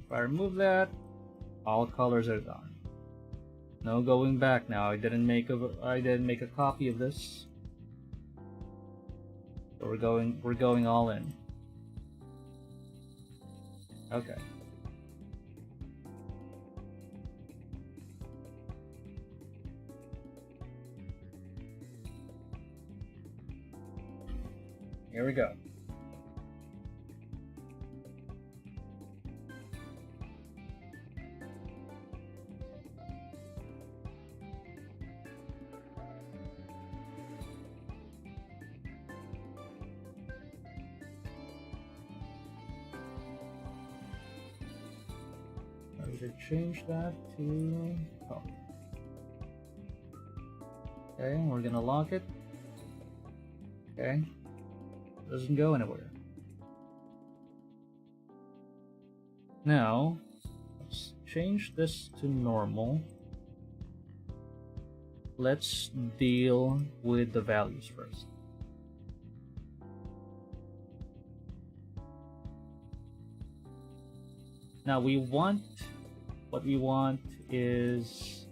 if I remove that, all colors are gone. No going back now. I didn't make a copy of this. So we're going all in. Okay. Here we go. I'm going to change that to color. Okay, we're gonna lock it. Okay. Doesn't go anywhere. Now, let's change this to normal. Let's deal with the values first. Now what we want is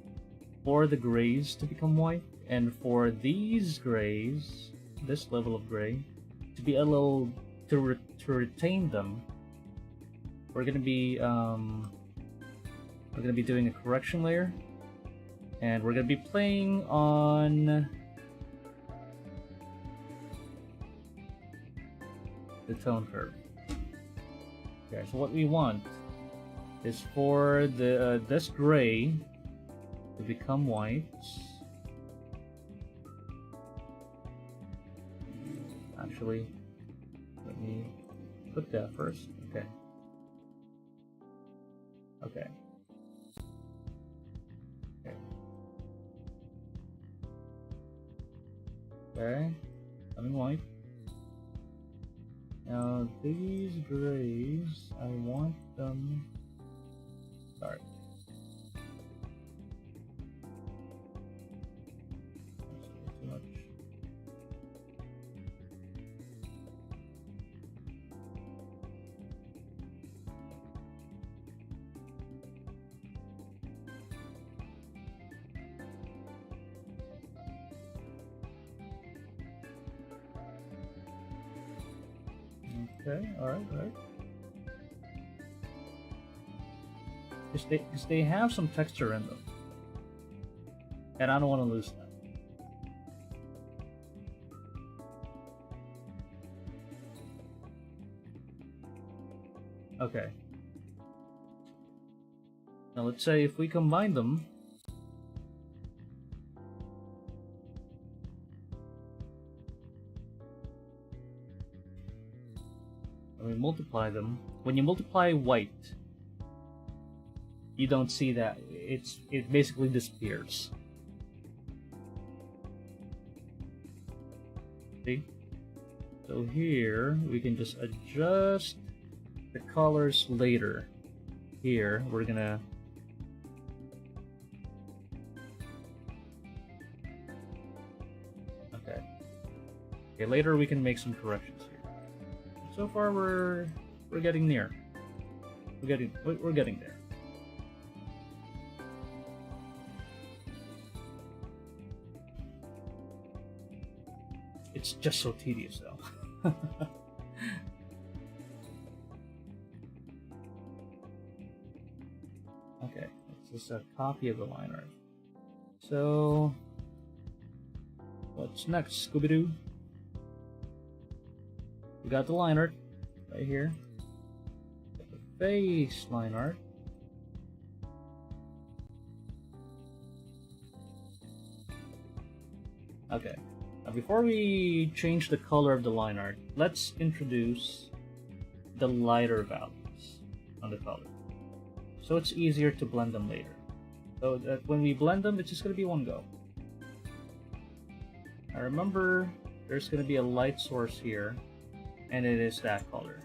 for the grays to become white, and for these grays, this level of gray, to be a little to retain them, we're gonna be doing a correction layer, and we're gonna be playing on the tone curve. Okay, so what we want is for the this gray to become white. Actually, let me put that first. Okay. Okay. Okay. Okay. Coming white. Now these grays, I want them. Sorry. That's too much. Okay, alright. Because they have some texture in them. And I don't want to lose that. Okay. Now let's say if we combine them, and we multiply them. When you multiply white, you don't see that. It basically disappears. See? So here we can just adjust the colors later. Here we're gonna okay, later we can make some corrections here. So far we're getting near. We're getting there. It's just so tedious though. Okay, it's just a copy of the line art. So what's next, Scooby-Doo? We got the line art right here. Got the face line art. Okay. Now before we change the color of the line art, let's introduce the lighter values on the color, so it's easier to blend them later. so that when we blend them, it's just going to be one go. Now remember, there's going to be a light source here, and it is that color.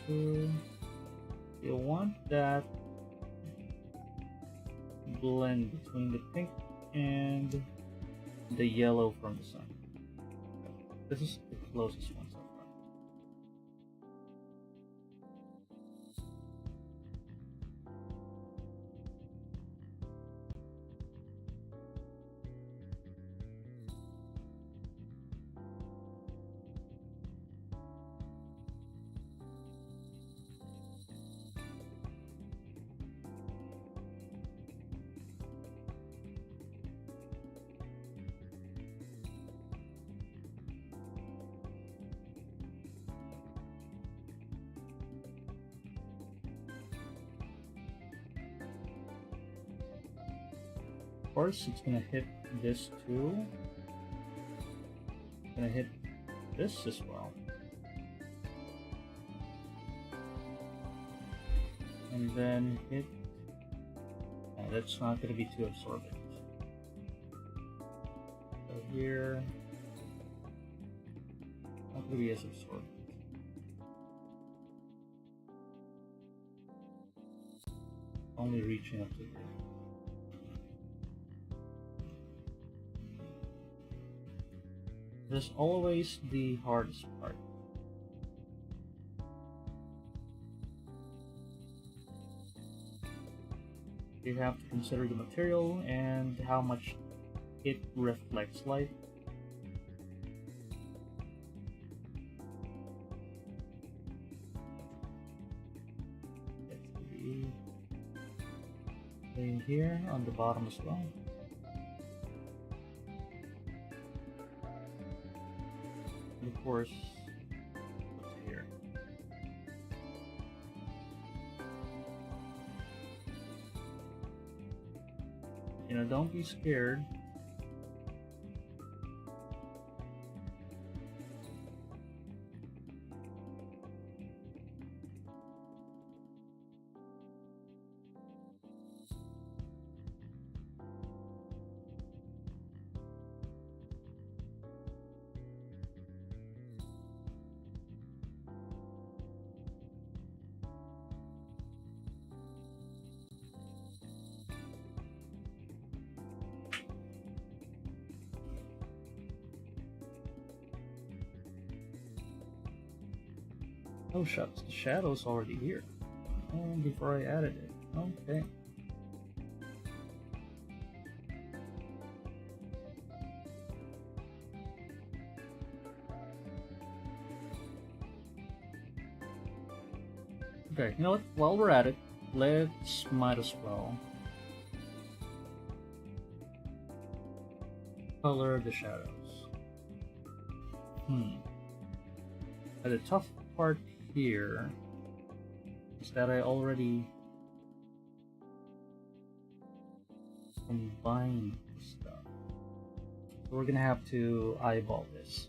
You want that blend between the pink and the yellow from the sun. This is the closest one so far. Of course, it's gonna hit this too. It's gonna hit this as well. And then hit... that's not gonna be too absorbent. So here... not gonna be as absorbent. Only reaching up to here. This is always the hardest part. You have to consider the material and how much it reflects light. It's the thing here on the bottom as well. Of course, what's here? You know, don't be scared. Oh shucks, the shadow's already here. And before I added it. Okay. Okay, you know what? While we're at it, might as well color the shadows. But the tough part here is that I already combined the stuff. So we're gonna have to eyeball this.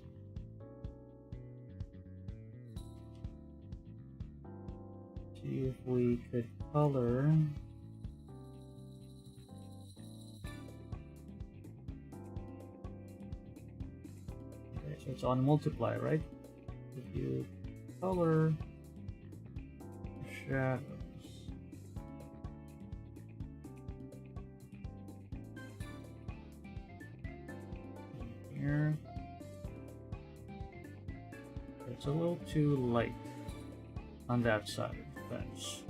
See if we could color okay, so it's on multiply, right? If you color shadows here, it's a little too light on that side of the fence.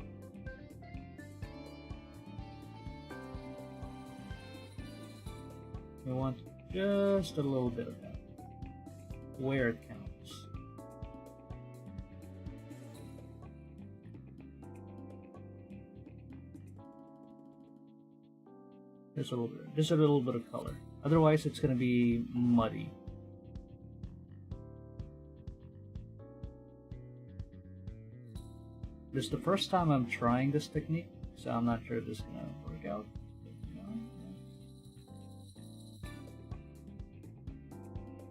We want just a little bit of that where it counts. Just a little bit of color. Otherwise, it's going to be muddy. This is the first time I'm trying this technique, so I'm not sure if this is going to work out.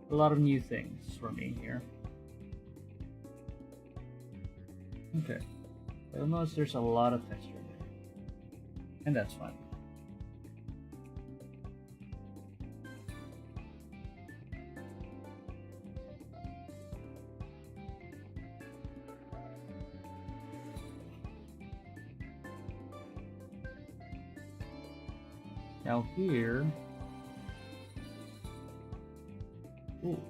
A lot of new things for me here. Okay. You'll notice there's a lot of texture there. And that's fine. Now here... Ooh.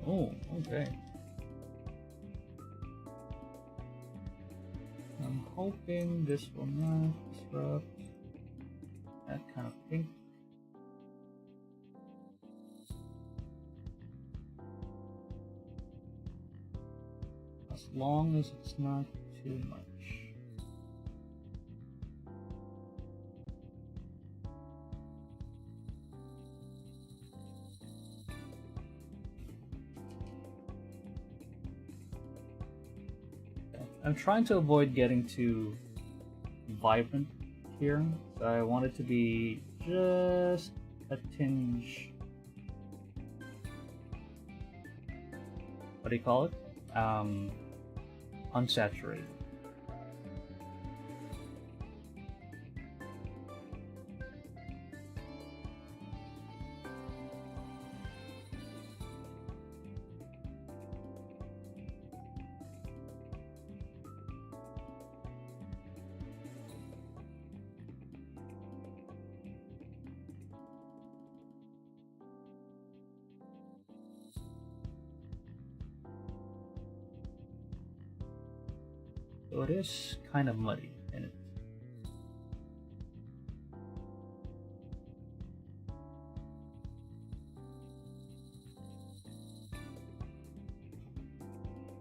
Oh, okay. I'm hoping this will not disrupt that kind of pink. As long as it's not too much. I'm trying to avoid getting too vibrant here, so I want it to be just a tinge. What do you call it? Unsaturated. So it is kind of muddy in it.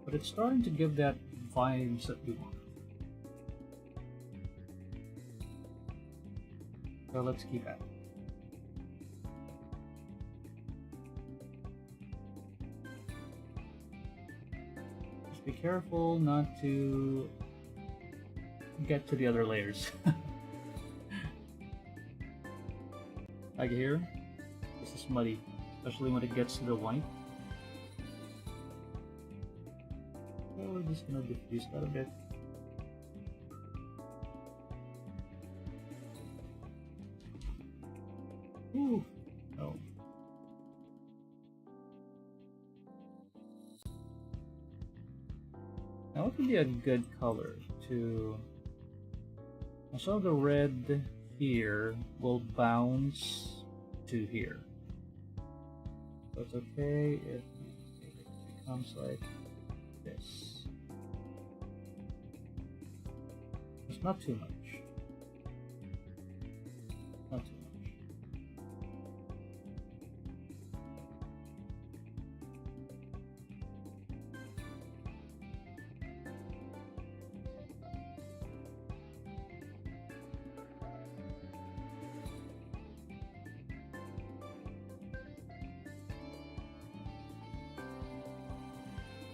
But it's starting to give that vibes that we want. So let's keep at it. Just be careful not to get to the other layers. Like here, this is muddy, especially when it gets to the white. So we're just gonna diffuse that a bit. Ooh, no. Now what would be a good color to... So the red here will bounce to here. So it's okay if it becomes like this. It's not too much. Not too much.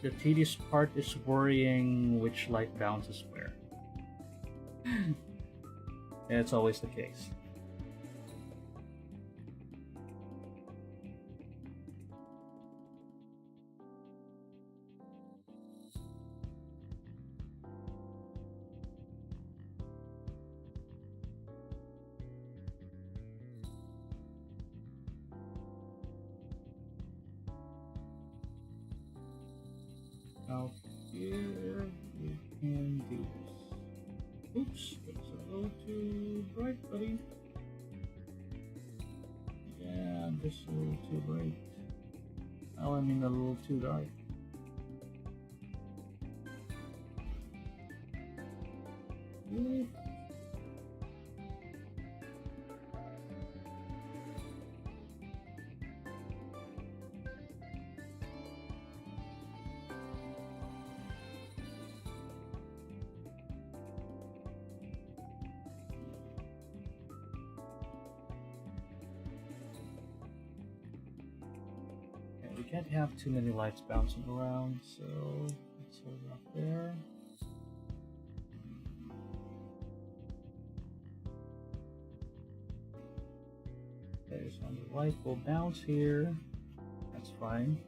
The tedious part is worrying which light bounces where. And it's always the case. Now here we can do this. Oops, it's a little too bright, buddy. Yeah, just a little too bright. Oh, I mean a little too dark. Ooh. We can't have too many lights bouncing around, so let's hold it up there. There's one. The light will bounce here. That's fine.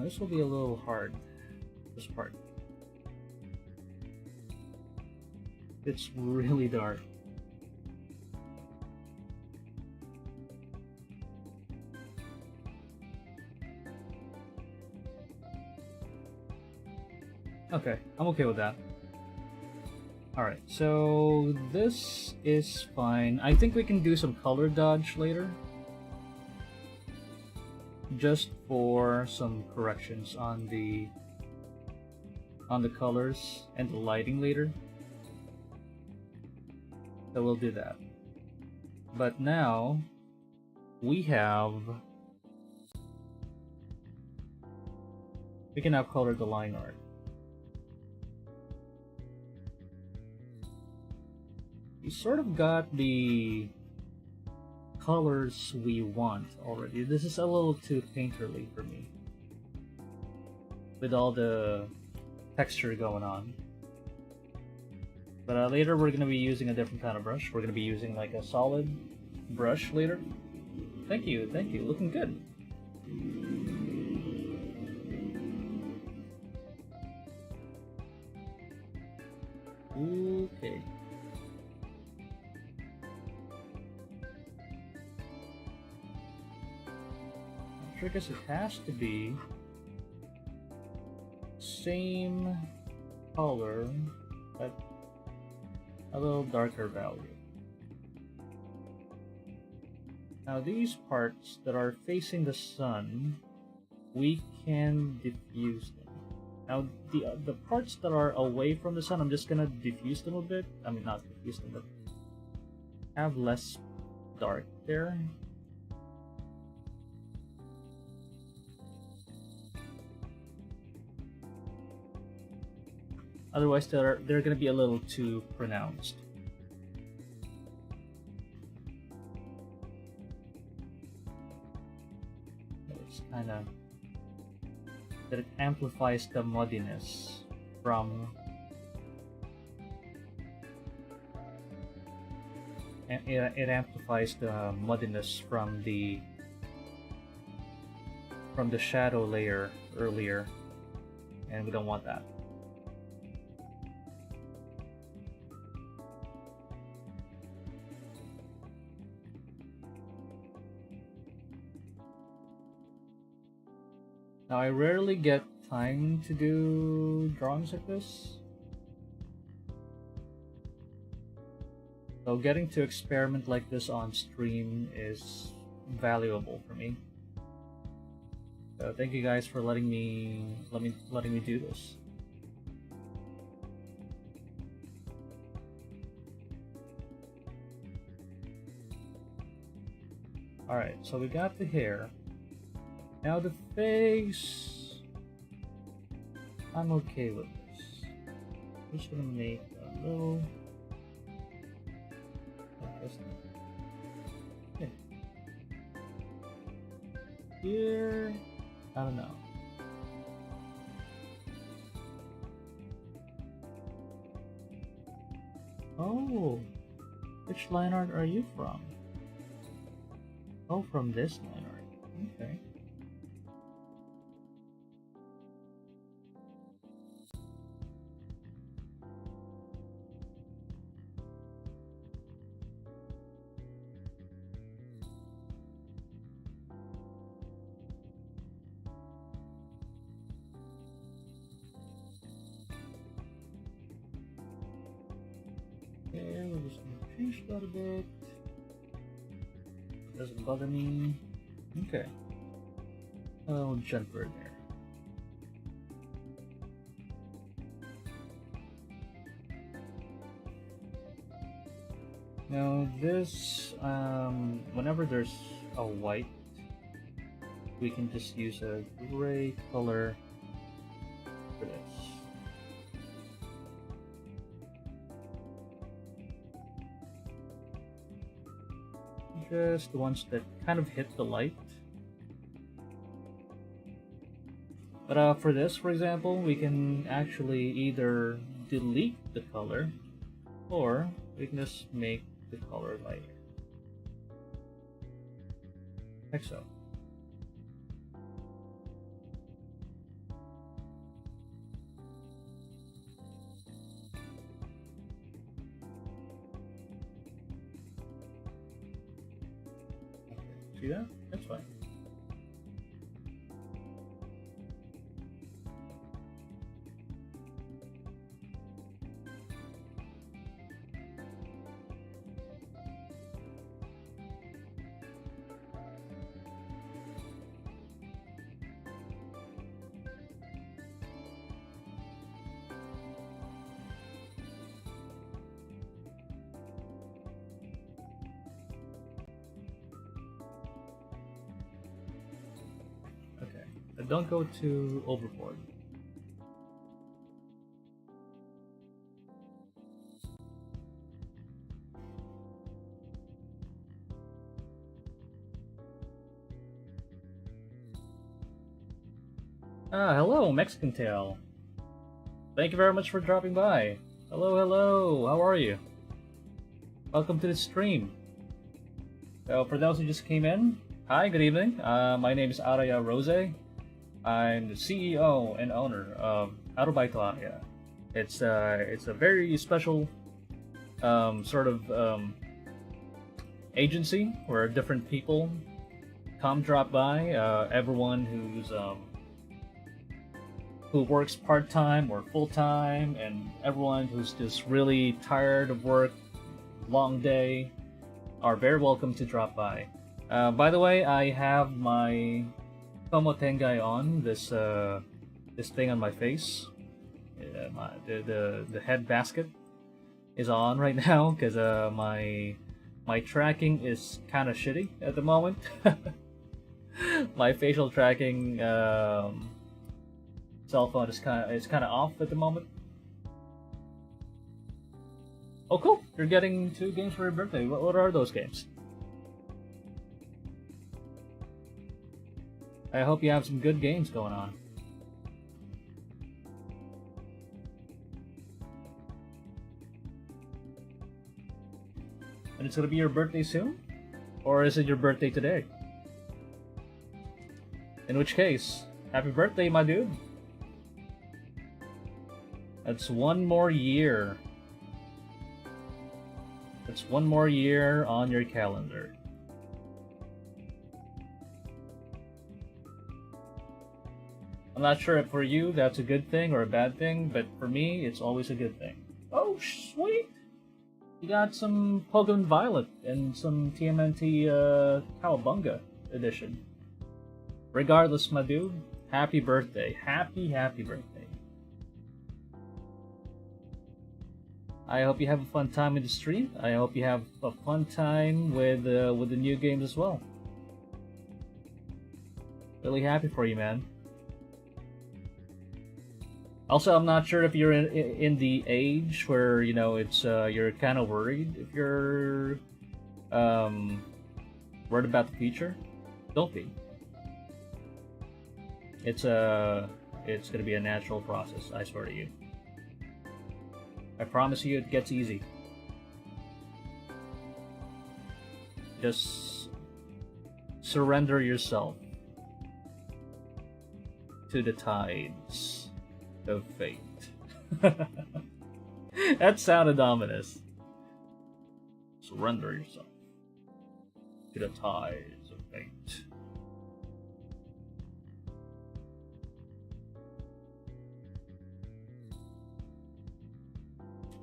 This will be a little hard, this part. It's really dark. Okay, I'm okay with that. Alright, so this is fine. I think we can do some color dodge later. Just for some corrections on the colors and the lighting later. So we'll do that. But now we can now color the line art. We sort of got the colors we want already. This is a little too painterly for me, with all the texture going on. But later we're going to be using a different kind of brush. We're going to be using like a solid brush later. Thank you, looking good. Okay. I guess it has to be same color but a little darker value. Now these parts that are facing the sun, we can diffuse them. Now the parts that are away from the sun, I'm just gonna diffuse them a bit. I mean, not diffuse them, but have less dark there. Otherwise, they're going to be a little too pronounced. It's kind of that it amplifies the muddiness from it amplifies the muddiness from the shadow layer earlier, and we don't want that. Now, I rarely get time to do drawings like this, so getting to experiment like this on stream is valuable for me. So thank you guys for letting me do this. All right, so we got the hair. Now the face, I'm okay with this. I'm just gonna make a little like this. Okay. Here, I don't know. Oh, which line art are you from? Oh, from this line art. Okay. Okay, we're just gonna change that a bit. Doesn't bother me. Okay. A little gentler there. Now this, whenever there's a white, we can just use a gray color for this. Just the ones that kind of hit the light. But for this, for example, we can actually either delete the color, or we can just make the color lighter. Like so. See that? That's fine. Don't go too overboard. Hello, Mexican Tail. Thank you very much for dropping by. Hello, hello, how are you? Welcome to the stream. For those who just came in, hi, good evening. My name is Araya Rosei. I'm the CEO and owner of Arubaito Araya. It's a very special sort of agency where different people come drop by. Everyone who works part-time or full-time, and everyone who's just really tired of work, long day, are very welcome to drop by. By the way, I have my Tomo Tengai on this thing on my face. The head basket is on right now because my tracking is kind of shitty at the moment. My facial tracking cell phone is kind of off at the moment. Oh, cool! You're getting 2 games for your birthday. What are those games? I hope you have some good games going on. And it's gonna be your birthday soon? Or is it your birthday today? In which case, happy birthday, my dude! That's 1 more year. That's 1 more year on your calendar. I'm not sure if for you that's a good thing or a bad thing, but for me, it's always a good thing. Oh, sweet! You got some Pokemon Violet and some TMNT Cowabunga edition. Regardless, my dude, happy birthday. Happy birthday. I hope you have a fun time in the stream. I hope you have a fun time with the new games as well. Really happy for you, man. Also, I'm not sure if you're in the age where it's you're kind of worried if you're worried about the future. Don't be. It's gonna be a natural process. I swear to you. I promise you, it gets easy. Just surrender yourself to the tides of fate. That sounded ominous. Surrender yourself to the tides of fate.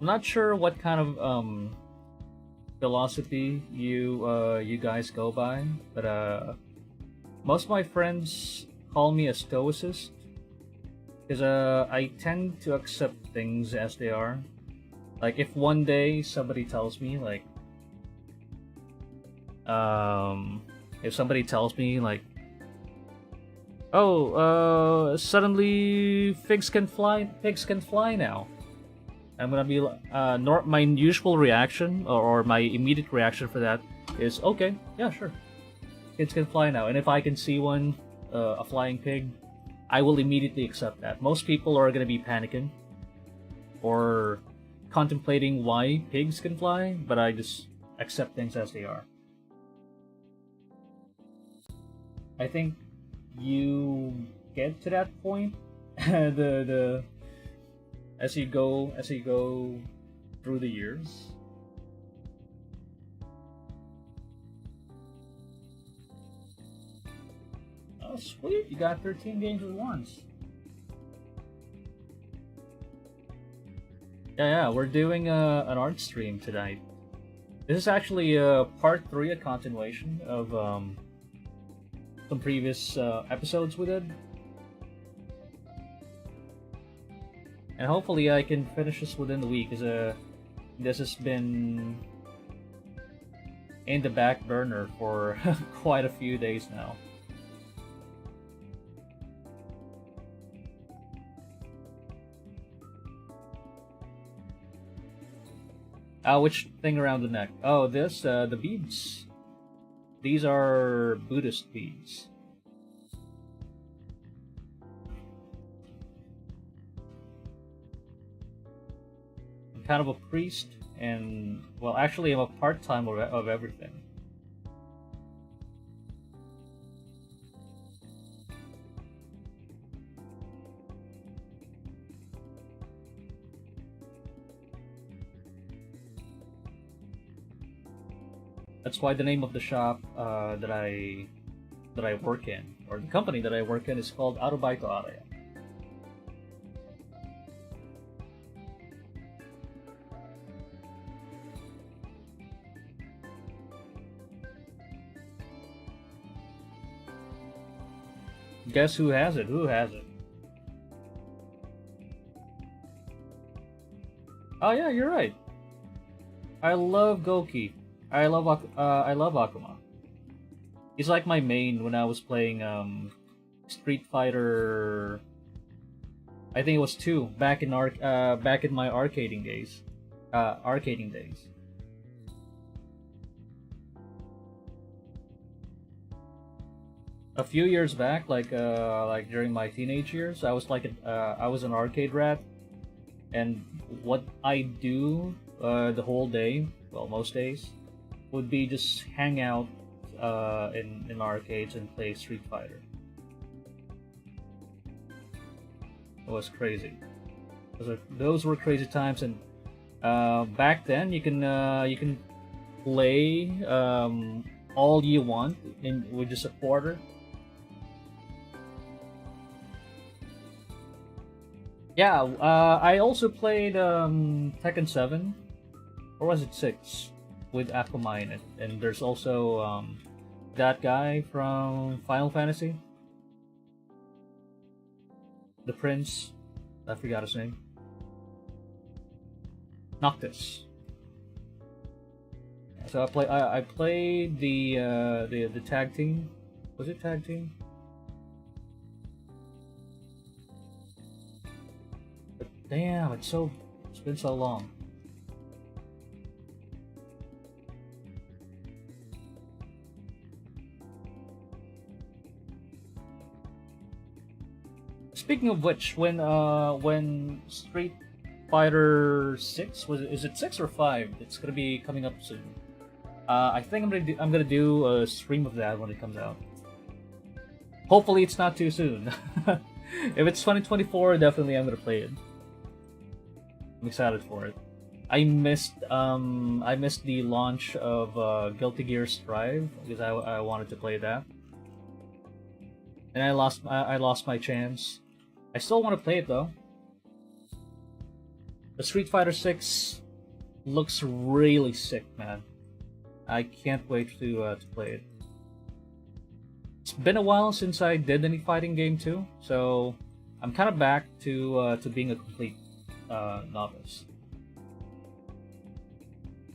I'm not sure what kind of philosophy you guys go by, but most of my friends call me a stoicist. Because I tend to accept things as they are. Like, if one day somebody tells me, like, if somebody tells me, like, oh, suddenly pigs can fly now. I'm gonna be, my usual reaction, or my immediate reaction for that is, okay, yeah, sure. Pigs can fly now. And if I can see one, a flying pig, I will immediately accept that. Most people are going to be panicking or contemplating why pigs can fly, but I just accept things as they are. I think you get to that point as you go through the years. Oh, sweet! You got 13 games at once. Yeah, we're doing an art stream tonight. This is actually part 3, a continuation of some previous episodes we did. And hopefully I can finish this within the week, because this has been in the back burner for quite a few days now. Which thing around the neck? Oh, this, the beads. These are Buddhist beads. I'm kind of a priest, and, well, actually I'm a part-time of everything. That's why the name of the shop that I work in, or the company that I work in, is called Arubaito Araya. Guess who has it? Who has it? Oh yeah, you're right. I love Goki. I love Akuma. He's like my main when I was playing Street Fighter. I think it was 2 back in my arcading days. A few years back, like during my teenage years, I was I was an arcade rat, and what I do the whole day, well, most days, would be just hang out in arcades and play Street Fighter. It was crazy. Those were crazy times, and back then you can play all you want with just a quarter. Yeah, I also played Tekken 7, or was it 6, with Akuma in it, and there's also that guy from Final Fantasy, the prince. I forgot his name. Noctis. So I played the tag team. Was it tag team? But damn, it's been so long. Speaking of which, when Street Fighter 6 is it 6 or 5? It's gonna be coming up soon. I think I'm gonna do a stream of that when it comes out. Hopefully it's not too soon. If it's 2024, definitely I'm gonna play it. I'm excited for it. I missed the launch of Guilty Gear Strive because I wanted to play that, and I lost my chance. I still want to play it though. The Street Fighter 6 looks really sick, man. I can't wait to play it. It's been a while since I did any fighting game too, so I'm kind of back to being a complete novice.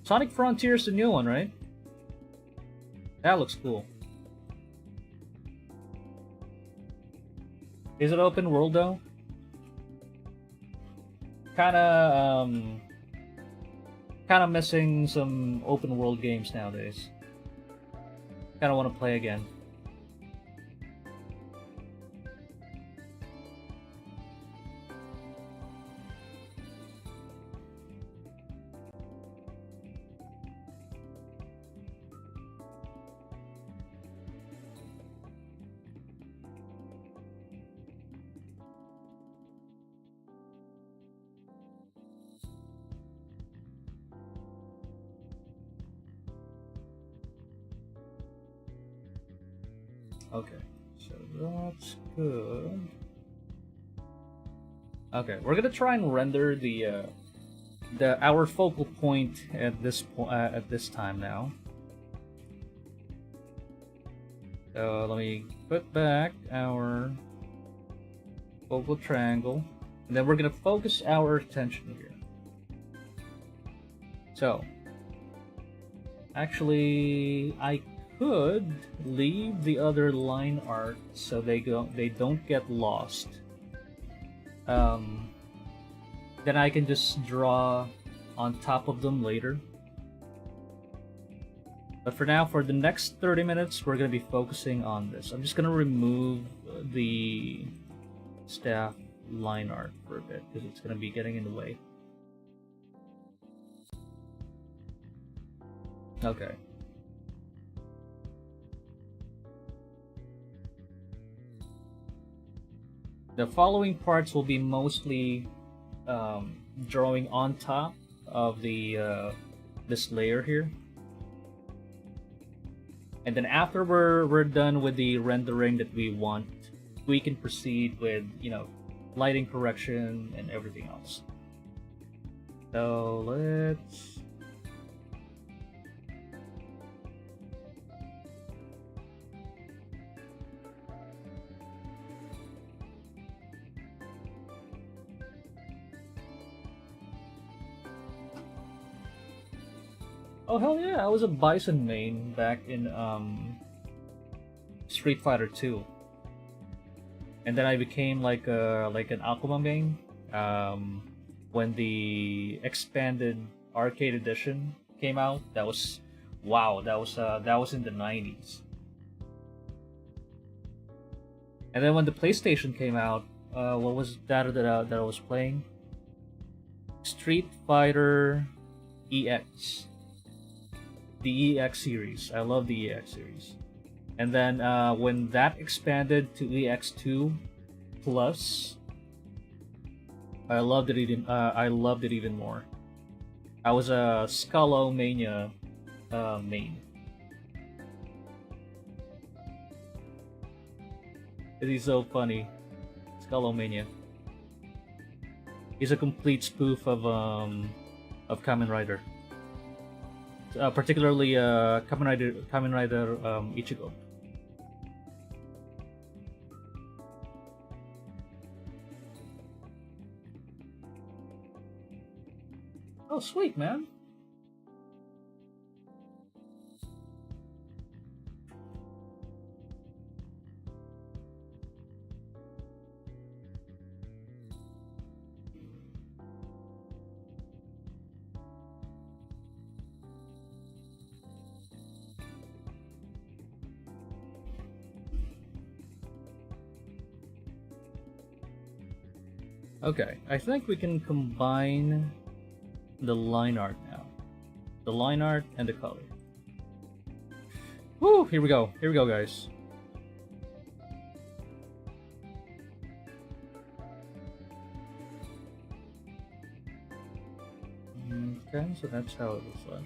Sonic Frontier is the new one, right? That looks cool. Is it open world though? Kinda missing some open world games nowadays. Kinda want to play again. Okay, So that's good. Okay, we're gonna try and render the our focal point at this time now. So let me put back our focal triangle, and then we're gonna focus our attention here. So, actually, I could leave the other line art so they don't get lost. Then I can just draw on top of them later. But for now, for the next 30 minutes, we're going to be focusing on this. I'm just going to remove the staff line art for a bit because it's going to be getting in the way. Okay. The following parts will be mostly drawing on top of the this layer here, and then after we're done with the rendering that we want, we can proceed with, you know, lighting correction and everything else. So let's. Oh hell yeah! I was a Bison main back in Street Fighter 2, and then I became like an Akuma main when the expanded arcade edition came out. That was wow. That was in the 90s. And then when the PlayStation came out, what was that I was playing? Street Fighter EX. The EX series. I love the EX series. And then when that expanded to EX2 Plus, I loved it even more. I was a Skullomania main. It is so funny. Skullomania. He's a complete spoof of Kamen Rider. Particularly Kamen Rider Ichigo. Oh, sweet, man. Okay, I think we can combine the line art now. The line art and the color. Woo! Here we go. Here we go, guys. Okay, so that's how it looks like.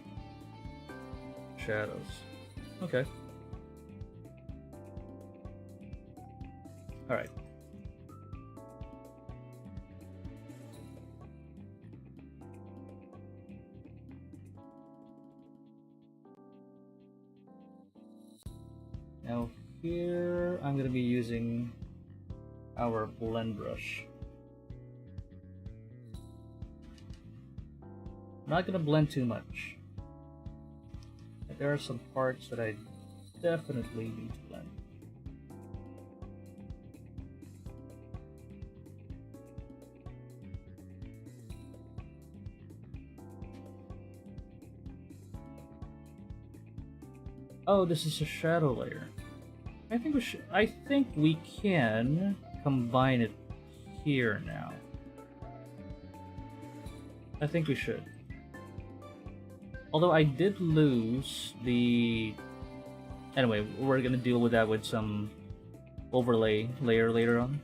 Shadows. Okay. Alright. Now here I'm going to be using our blend brush. I'm not going to blend too much. But there are some parts that I definitely need to blend. Oh, this is a shadow layer. I think we can combine it here now. I think we should. Although I did lose the... Anyway, we're gonna deal with that with some overlay layer later on.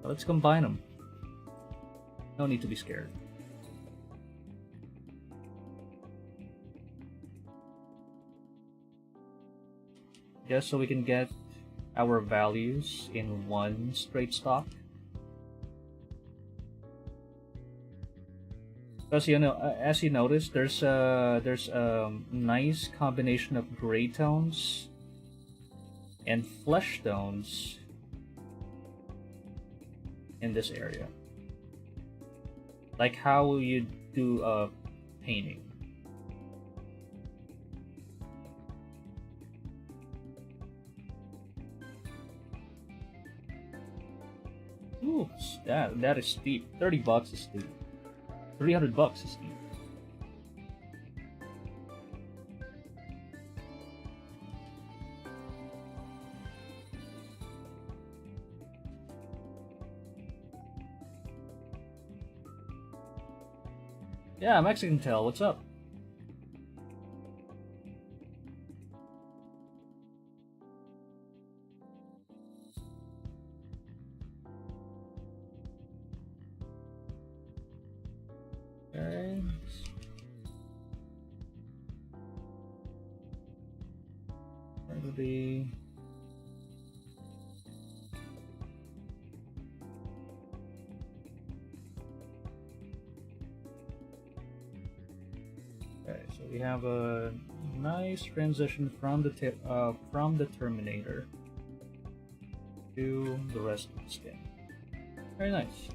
But let's combine them. No need to be scared. Just so we can get our values in one straight stock. As you know, as you notice, there's a nice combination of gray tones and flesh tones in this area, like how you do a painting. Ooh, that is steep. $30 is steep. $300 is steep. Yeah, Mexican Tell, what's up? Okay. Probably. Okay, so we have a nice transition from the Terminator to the rest of the skin. Very nice.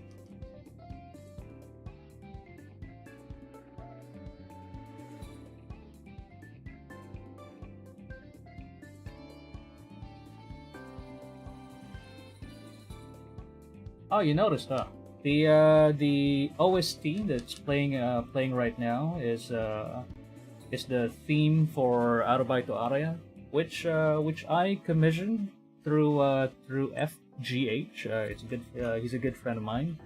Oh, you noticed, huh? The OST that's playing right now is the theme for Arubaito Araya, which I commissioned through FGH. It's a good he's a good friend of mine,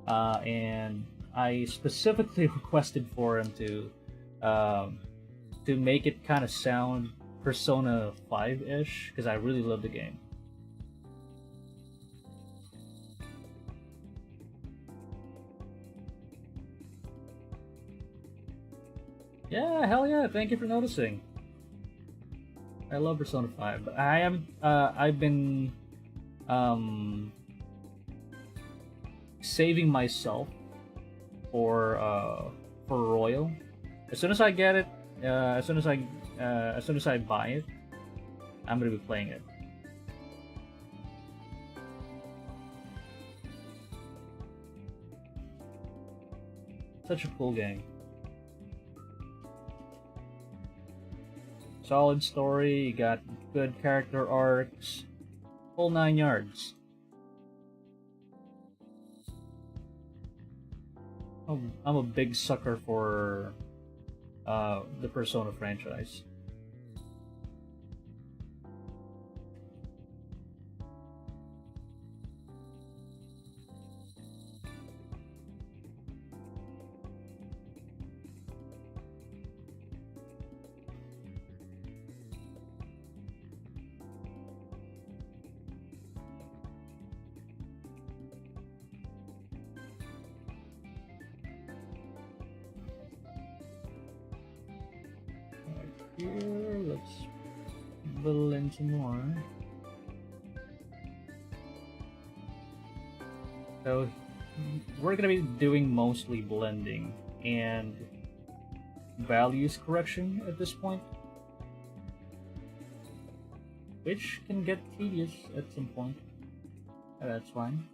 and I specifically requested for him to make it kind of sound Persona 5-ish because I really love the game. Yeah, hell yeah! Thank you for noticing. I love Persona 5, but I've been saving myself for Royal. As soon as I get it, as soon as I buy it, I'm gonna be playing it. Such a cool game. Solid story, you got good character arcs, whole 9 yards. I'm a big sucker for the Persona franchise. Here, let's fill in some more. So we're gonna be doing mostly blending and values correction at this point, which can get tedious at some point. That's fine.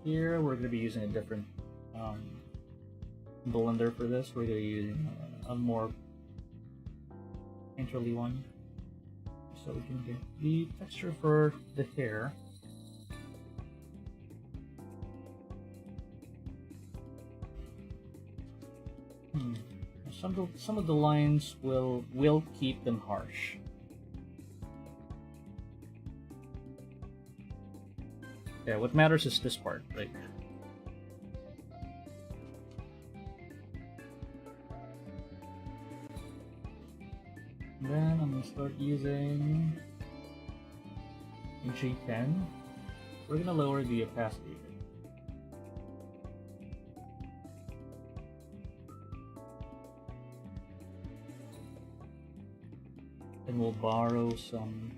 Here we're gonna be using a different blender for this. We're gonna be using a more painterly one, so we can get the texture for the hair. Some of the lines will keep them harsh. Yeah, what matters is this part right here. Then I'm gonna start using a G10. We're gonna lower the opacity. and we'll borrow some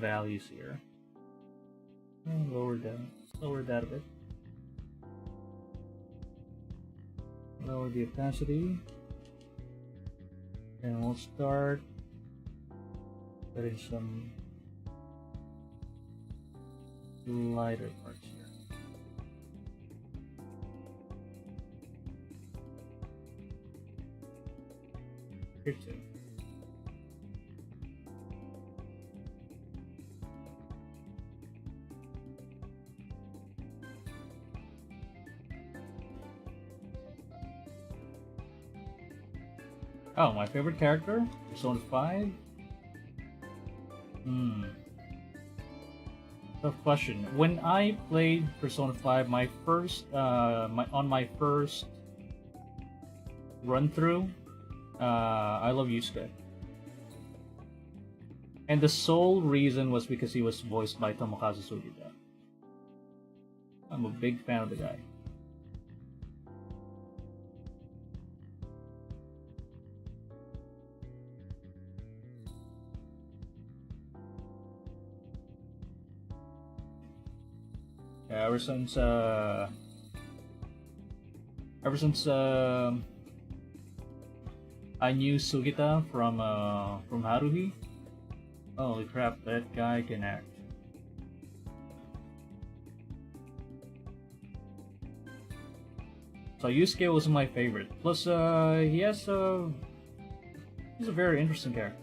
values here. And lower that a bit. Lower the opacity, and we'll start putting some lighter parts here. Here too. Oh, my favorite character? Persona 5? Tough question. When I played Persona 5, my first run through, I love Yusuke. And the sole reason was because he was voiced by Tomokazu Sugita. I'm a big fan of the guy. Ever since I knew Sugita from Haruhi, holy crap, that guy can act. So Yusuke was my favorite. Plus, he's a very interesting character.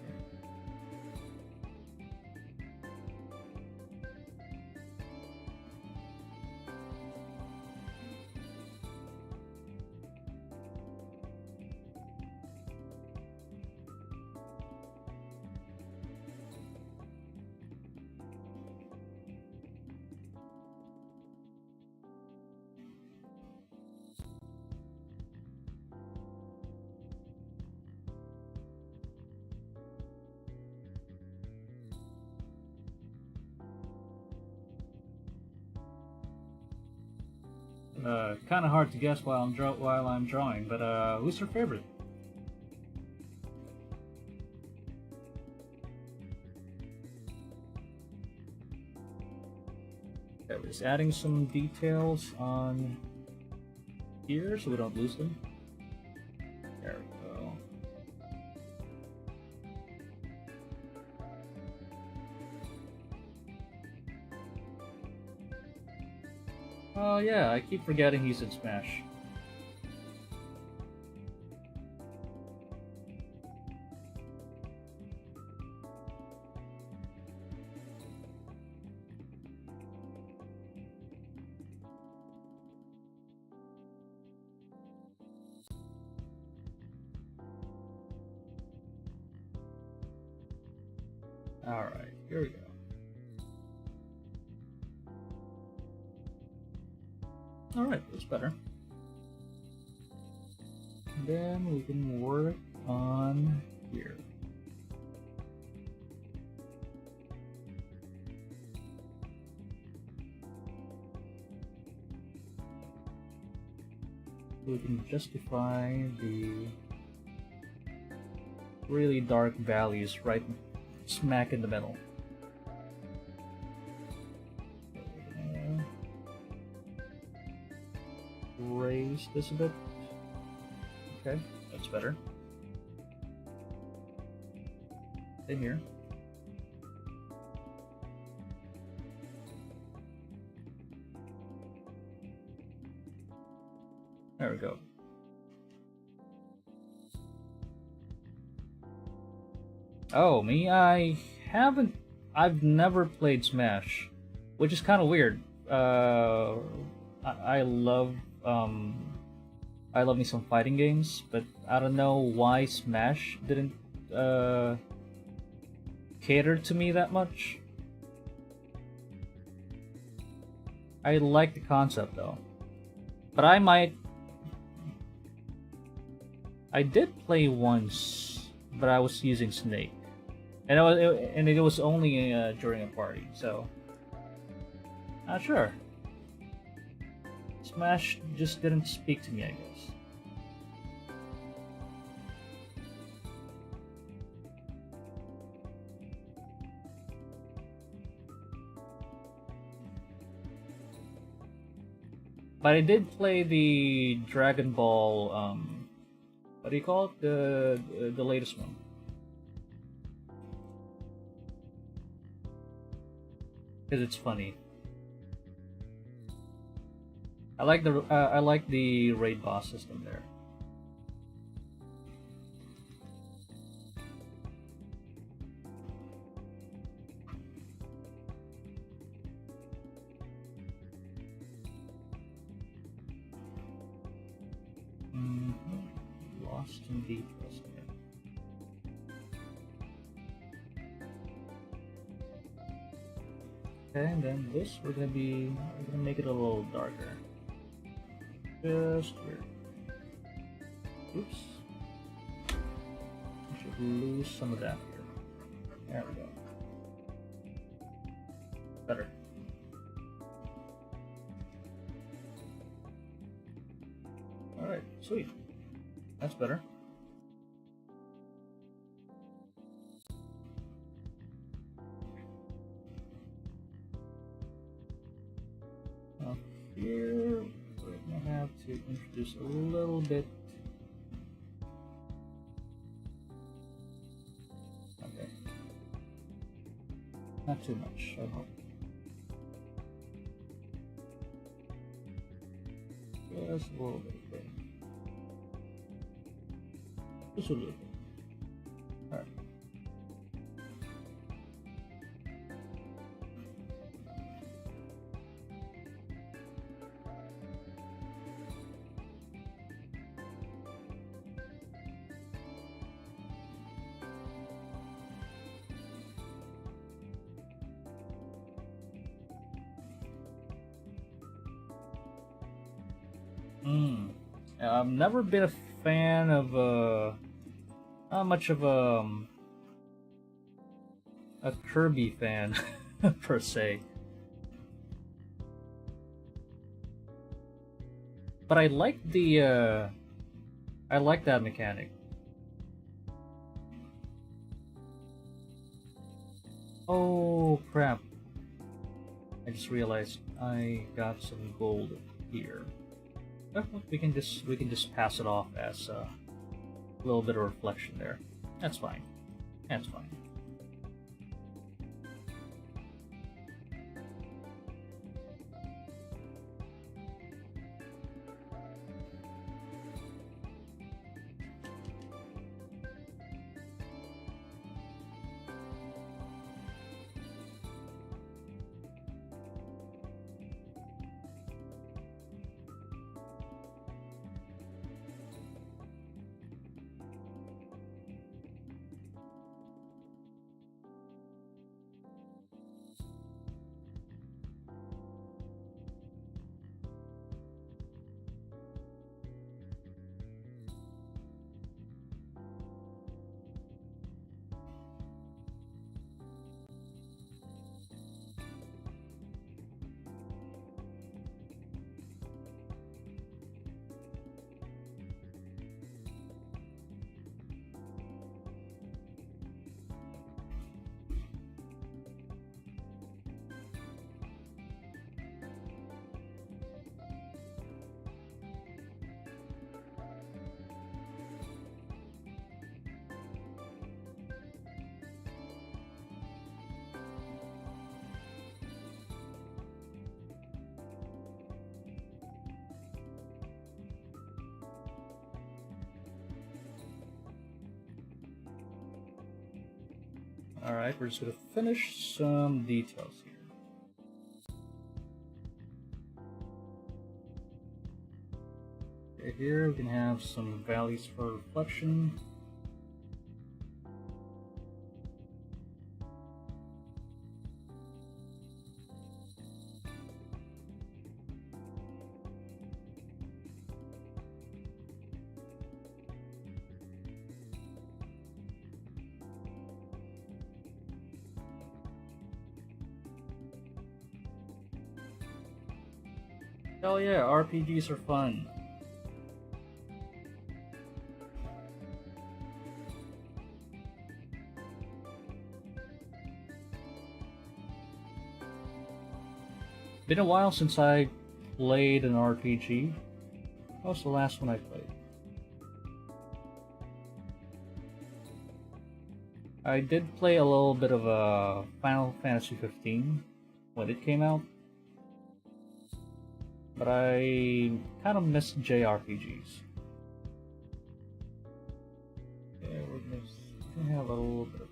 Kind of hard to guess while I'm drawing, but who's your favorite? Okay, we're just adding some details on here so we don't lose them. There we go. Oh yeah, I keep forgetting he's in Smash. Alright, here we go. Alright, that's better. Then we can work on here. We can justify the really dark values right smack in the middle. Raise this a bit. Okay, that's better. In here. There we go. Oh, me? I've never played Smash, which is kind of weird. I love me some fighting games, but I don't know why Smash didn't cater to me that much. I like the concept though, but I did play once, but I was using Snake, and it was only during a party, so not sure. Smash just didn't speak to me, I guess. But I did play the Dragon Ball. What do you call it? The latest one. Because it's funny. I like the raid boss system there. Lost in details here. Okay, and then this we're gonna make it a little darker. Just here. Oops. I should lose some of that here. There we go. Better. Alright, sweet. That's better. Now here we're gonna have to introduce a little bit. Okay. Not too much, I hope. Just a little bit. Just a little bit. Alright. I've never been a fan of not much of a Kirby fan per se, but I like that mechanic. Oh crap! I just realized I got some gold here. We can just pass it off as a little bit of reflection there. That's fine. That's fine. Alright, we're just going to finish some details here. Okay, here we can have some values for reflection. Hell yeah, RPGs are fun. Been a while since I played an RPG. What was the last one I played? I did play a little bit of Final Fantasy 15 when it came out, but I kind of miss JRPGs. Yeah, we're gonna have a little bit of.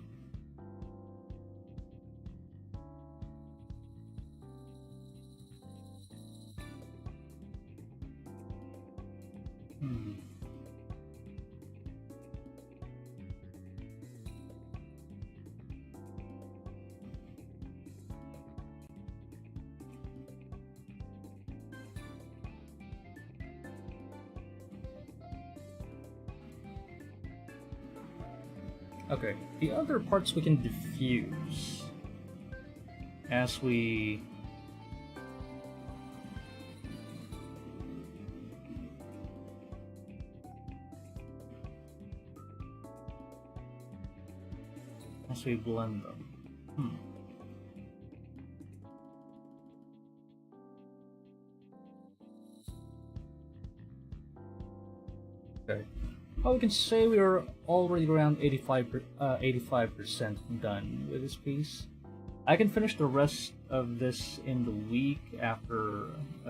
Okay, the other parts we can diffuse as we blend them. Okay. Well, we can say we are already around 85% done with this piece. I can finish the rest of this in the week after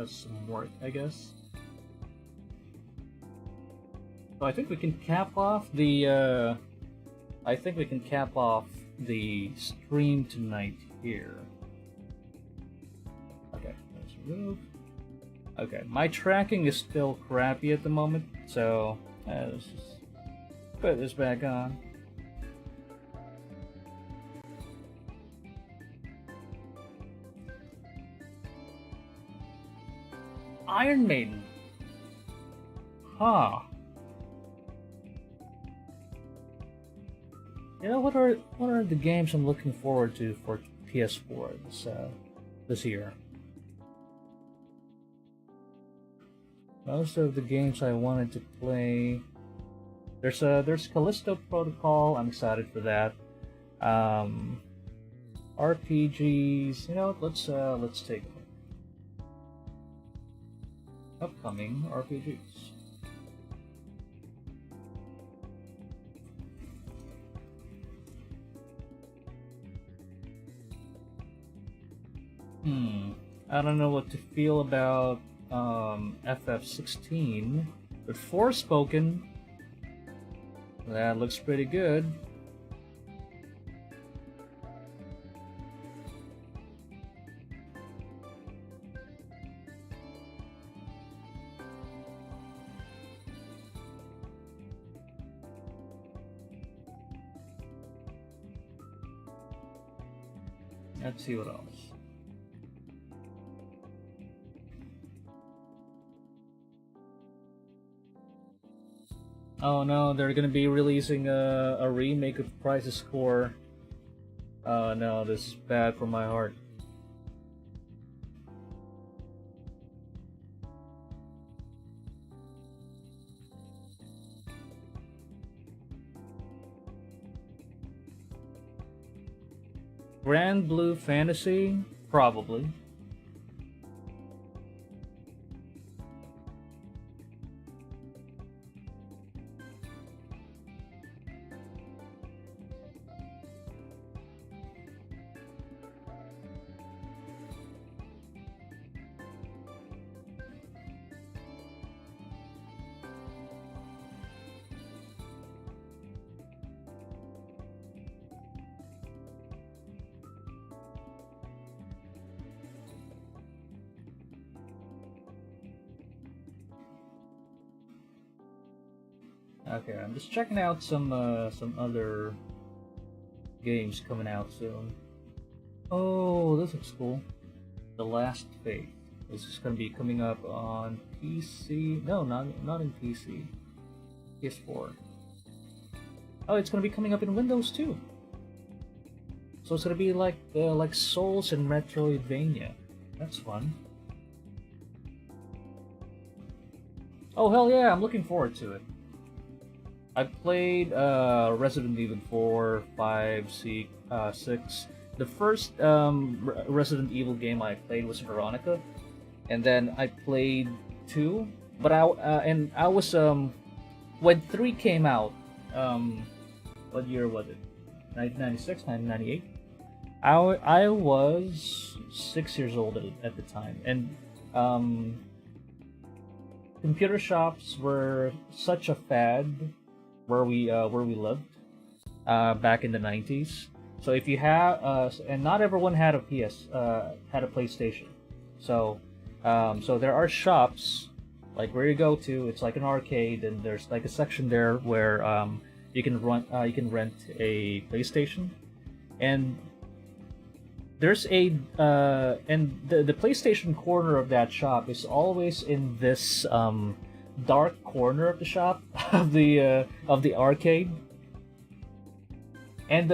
some work, I guess. So I think we can cap off the. Stream tonight here. Okay, let's remove. Okay, my tracking is still crappy at the moment, so let's just put this back on. Iron Maiden. Huh. You know, what are the games I'm looking forward to for PS4 this year? Most of the games I wanted to play. There's Callisto Protocol. I'm excited for that. RPGs. You know, let's take a look. Upcoming RPGs. I don't know what to feel about FF16, but Forspoken, that looks pretty good. Let's see what else. Oh no, they're gonna be releasing a remake of Crisis Core. Oh no, this is bad for my heart. Grand Blue Fantasy? Probably. Okay, I'm just checking out some other games coming out soon. Oh, this looks cool. The Last Faith. This is going to be coming up on PC. No, not in PC. PS4. Oh, it's going to be coming up in Windows too. So it's going to be like Souls and Metroidvania. That's fun. Oh hell yeah, I'm looking forward to it. I played Resident Evil 4, 5, 6. The first Resident Evil game I played was Veronica. and then I played 2. But I was when 3 came out. What year was it? 1996, 1998. I was 6 years old at the time, and computer shops were such a fad where we lived back in the 90s. So if you have and not everyone had a had a PlayStation. So so there are shops like where you go to. It's like an arcade, and there's like a section there where you can rent a PlayStation, and there's a and the PlayStation corner of that shop is always in this dark corner of the shop of the arcade. And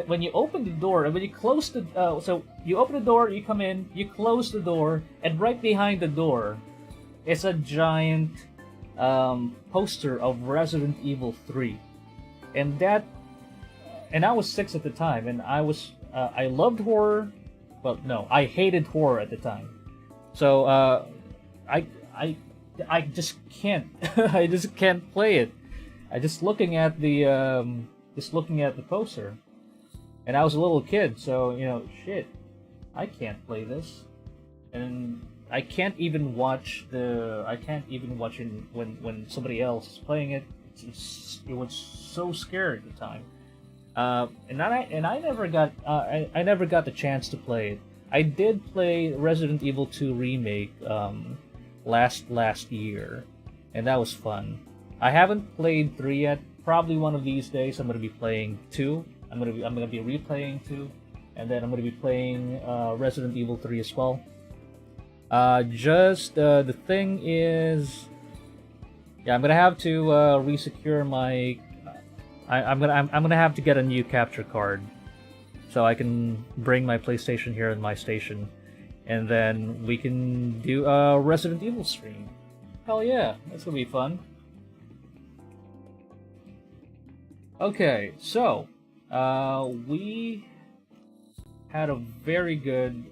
when you open the door and when you close the so you open the door, you come in, you close the door, and right behind the door is a giant poster of Resident Evil 3, and I was 6 at the time, and I loved horror. Well, no, I hated horror at the time. So I just can't I just can't play it. I just looking at the poster, and I was a little kid, so shit, I can't play this, and I can't even watch when somebody else is playing it. It was so scary at the time. And I never got I never got the chance to play it. I did play Resident Evil 2 remake last year, and that was fun. I haven't played 3 yet. Probably one of these days I'm gonna be playing 2. I'm gonna be replaying 2, and then I'm gonna be playing Resident Evil 3 as well. The thing is, yeah, I'm gonna have to resecure my. I'm gonna have to get a new capture card, so I can bring my PlayStation here in my station, and then we can do a Resident Evil stream. Hell yeah, that's gonna be fun. Okay, so we had a very good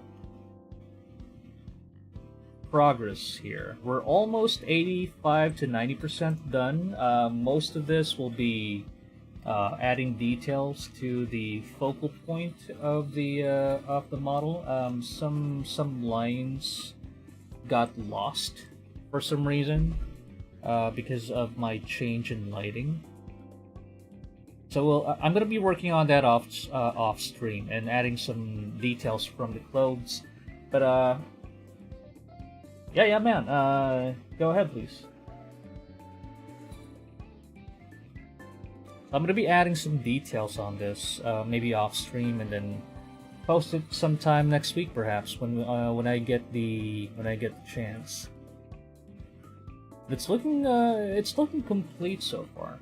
progress here. We're almost 85 to 90% done. Most of this will be adding details to the focal point of the model. Some lines got lost for some reason because of my change in lighting. So I'm gonna be working on that off stream and adding some details from the clothes. But yeah, man. Go ahead, please. I'm gonna be adding some details on this, maybe off stream, and then post it sometime next week, perhaps when I get the chance. It's looking complete so far.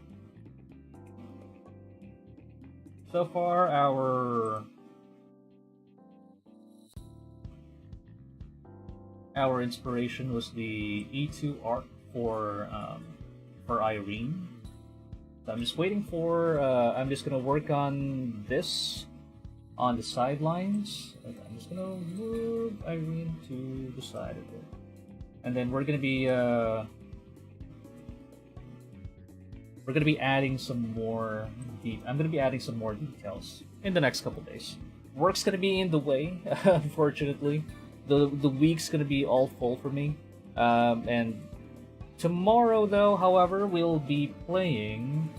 So far, our inspiration was the E2 arc for Irene. So I'm just waiting for. I'm just gonna work on this on the sidelines. I'm just gonna move Irene to the side of it, and then we're gonna be adding some more. I'm gonna be adding some more details in the next couple days. Work's gonna be in the way, unfortunately. The week's gonna be all full for me, and tomorrow, though, however, we'll be playing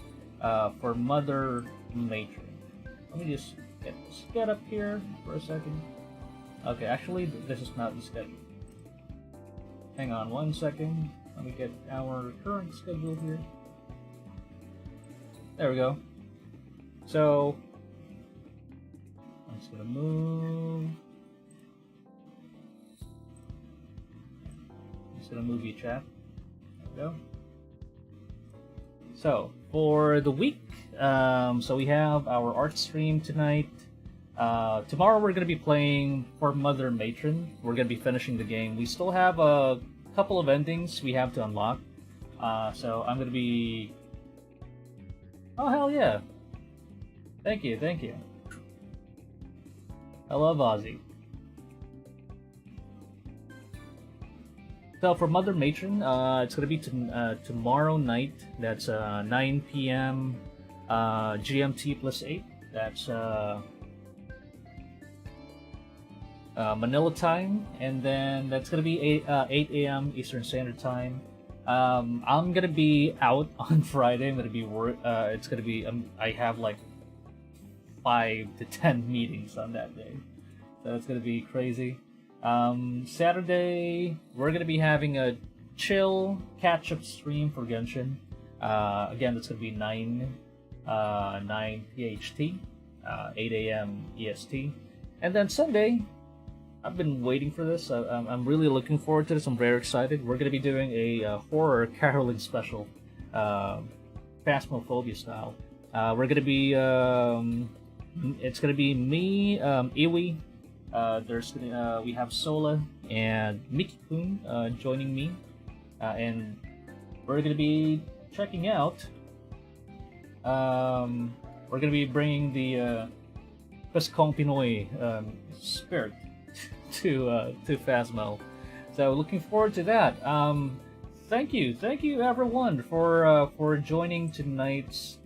for Mother Matron. Let me just get this get up here for a second. Okay, actually, this is not the schedule. Hang on one second. Let me get our current schedule here. There we go. So, I'm just gonna move. Gonna move you, chat. There we go. So for the week, so we have our art stream tonight. Tomorrow we're gonna be playing for Mother Matron. We're gonna be finishing the game. We still have a couple of endings we have to unlock. So I'm gonna be. Oh hell yeah! Thank you. I love Ozzy. So for Mother Matron, it's gonna be tomorrow night. That's 9 p.m. GMT plus 8. That's Manila time, and then that's gonna be 8 a.m. Eastern Standard Time. I'm gonna be out on Friday. I'm gonna be it's gonna be I have like 5 to 10 meetings on that day, so it's gonna be crazy. Saturday we're gonna be having a chill catch-up stream for Genshin. Again, that's gonna be 9 PHT, 8 a.m. EST, and then Sunday. I've been waiting for this. I'm really looking forward to this. I'm very excited. We're going to be doing a horror caroling special, Phasmophobia style. We're going to be, it's going to be me, Iwi. We have Sola and Miki-kun joining me, and we're going to be checking out. We're going to be bringing the Paskong Pinoy spirit to Phasmo. So looking forward to that. Thank you everyone for joining tonight's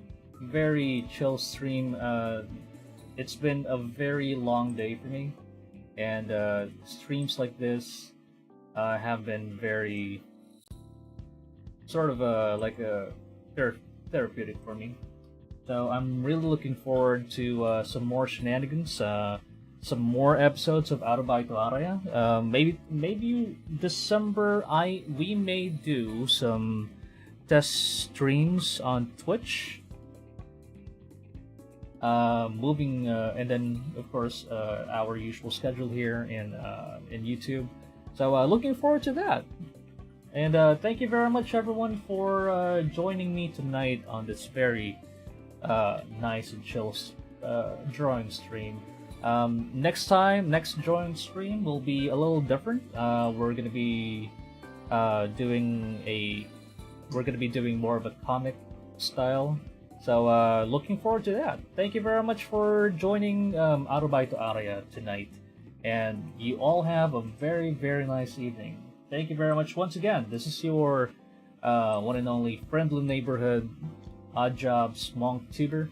very chill stream. It's been a very long day for me, and streams like this have been very sort of like a therapeutic for me. So I'm really looking forward to some more shenanigans. Some more episodes of Arubaito Araya. Maybe December we may do some test streams on Twitch. And then of course our usual schedule here in YouTube. So looking forward to that. And thank you very much everyone for joining me tonight on this very nice and chill drawing stream. Next drawing stream will be a little different. We're gonna be doing more of a comic style. So looking forward to that. Thank you very much for joining Arubaito Araya tonight, and you all have a very, very nice evening. Thank you very much once again. This is your one and only friendly neighborhood Odd Jobs Monk Tuber,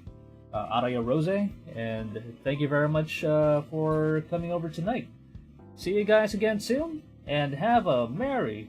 Araya Rosei, and thank you very much for coming over tonight. See you guys again soon, and have a merry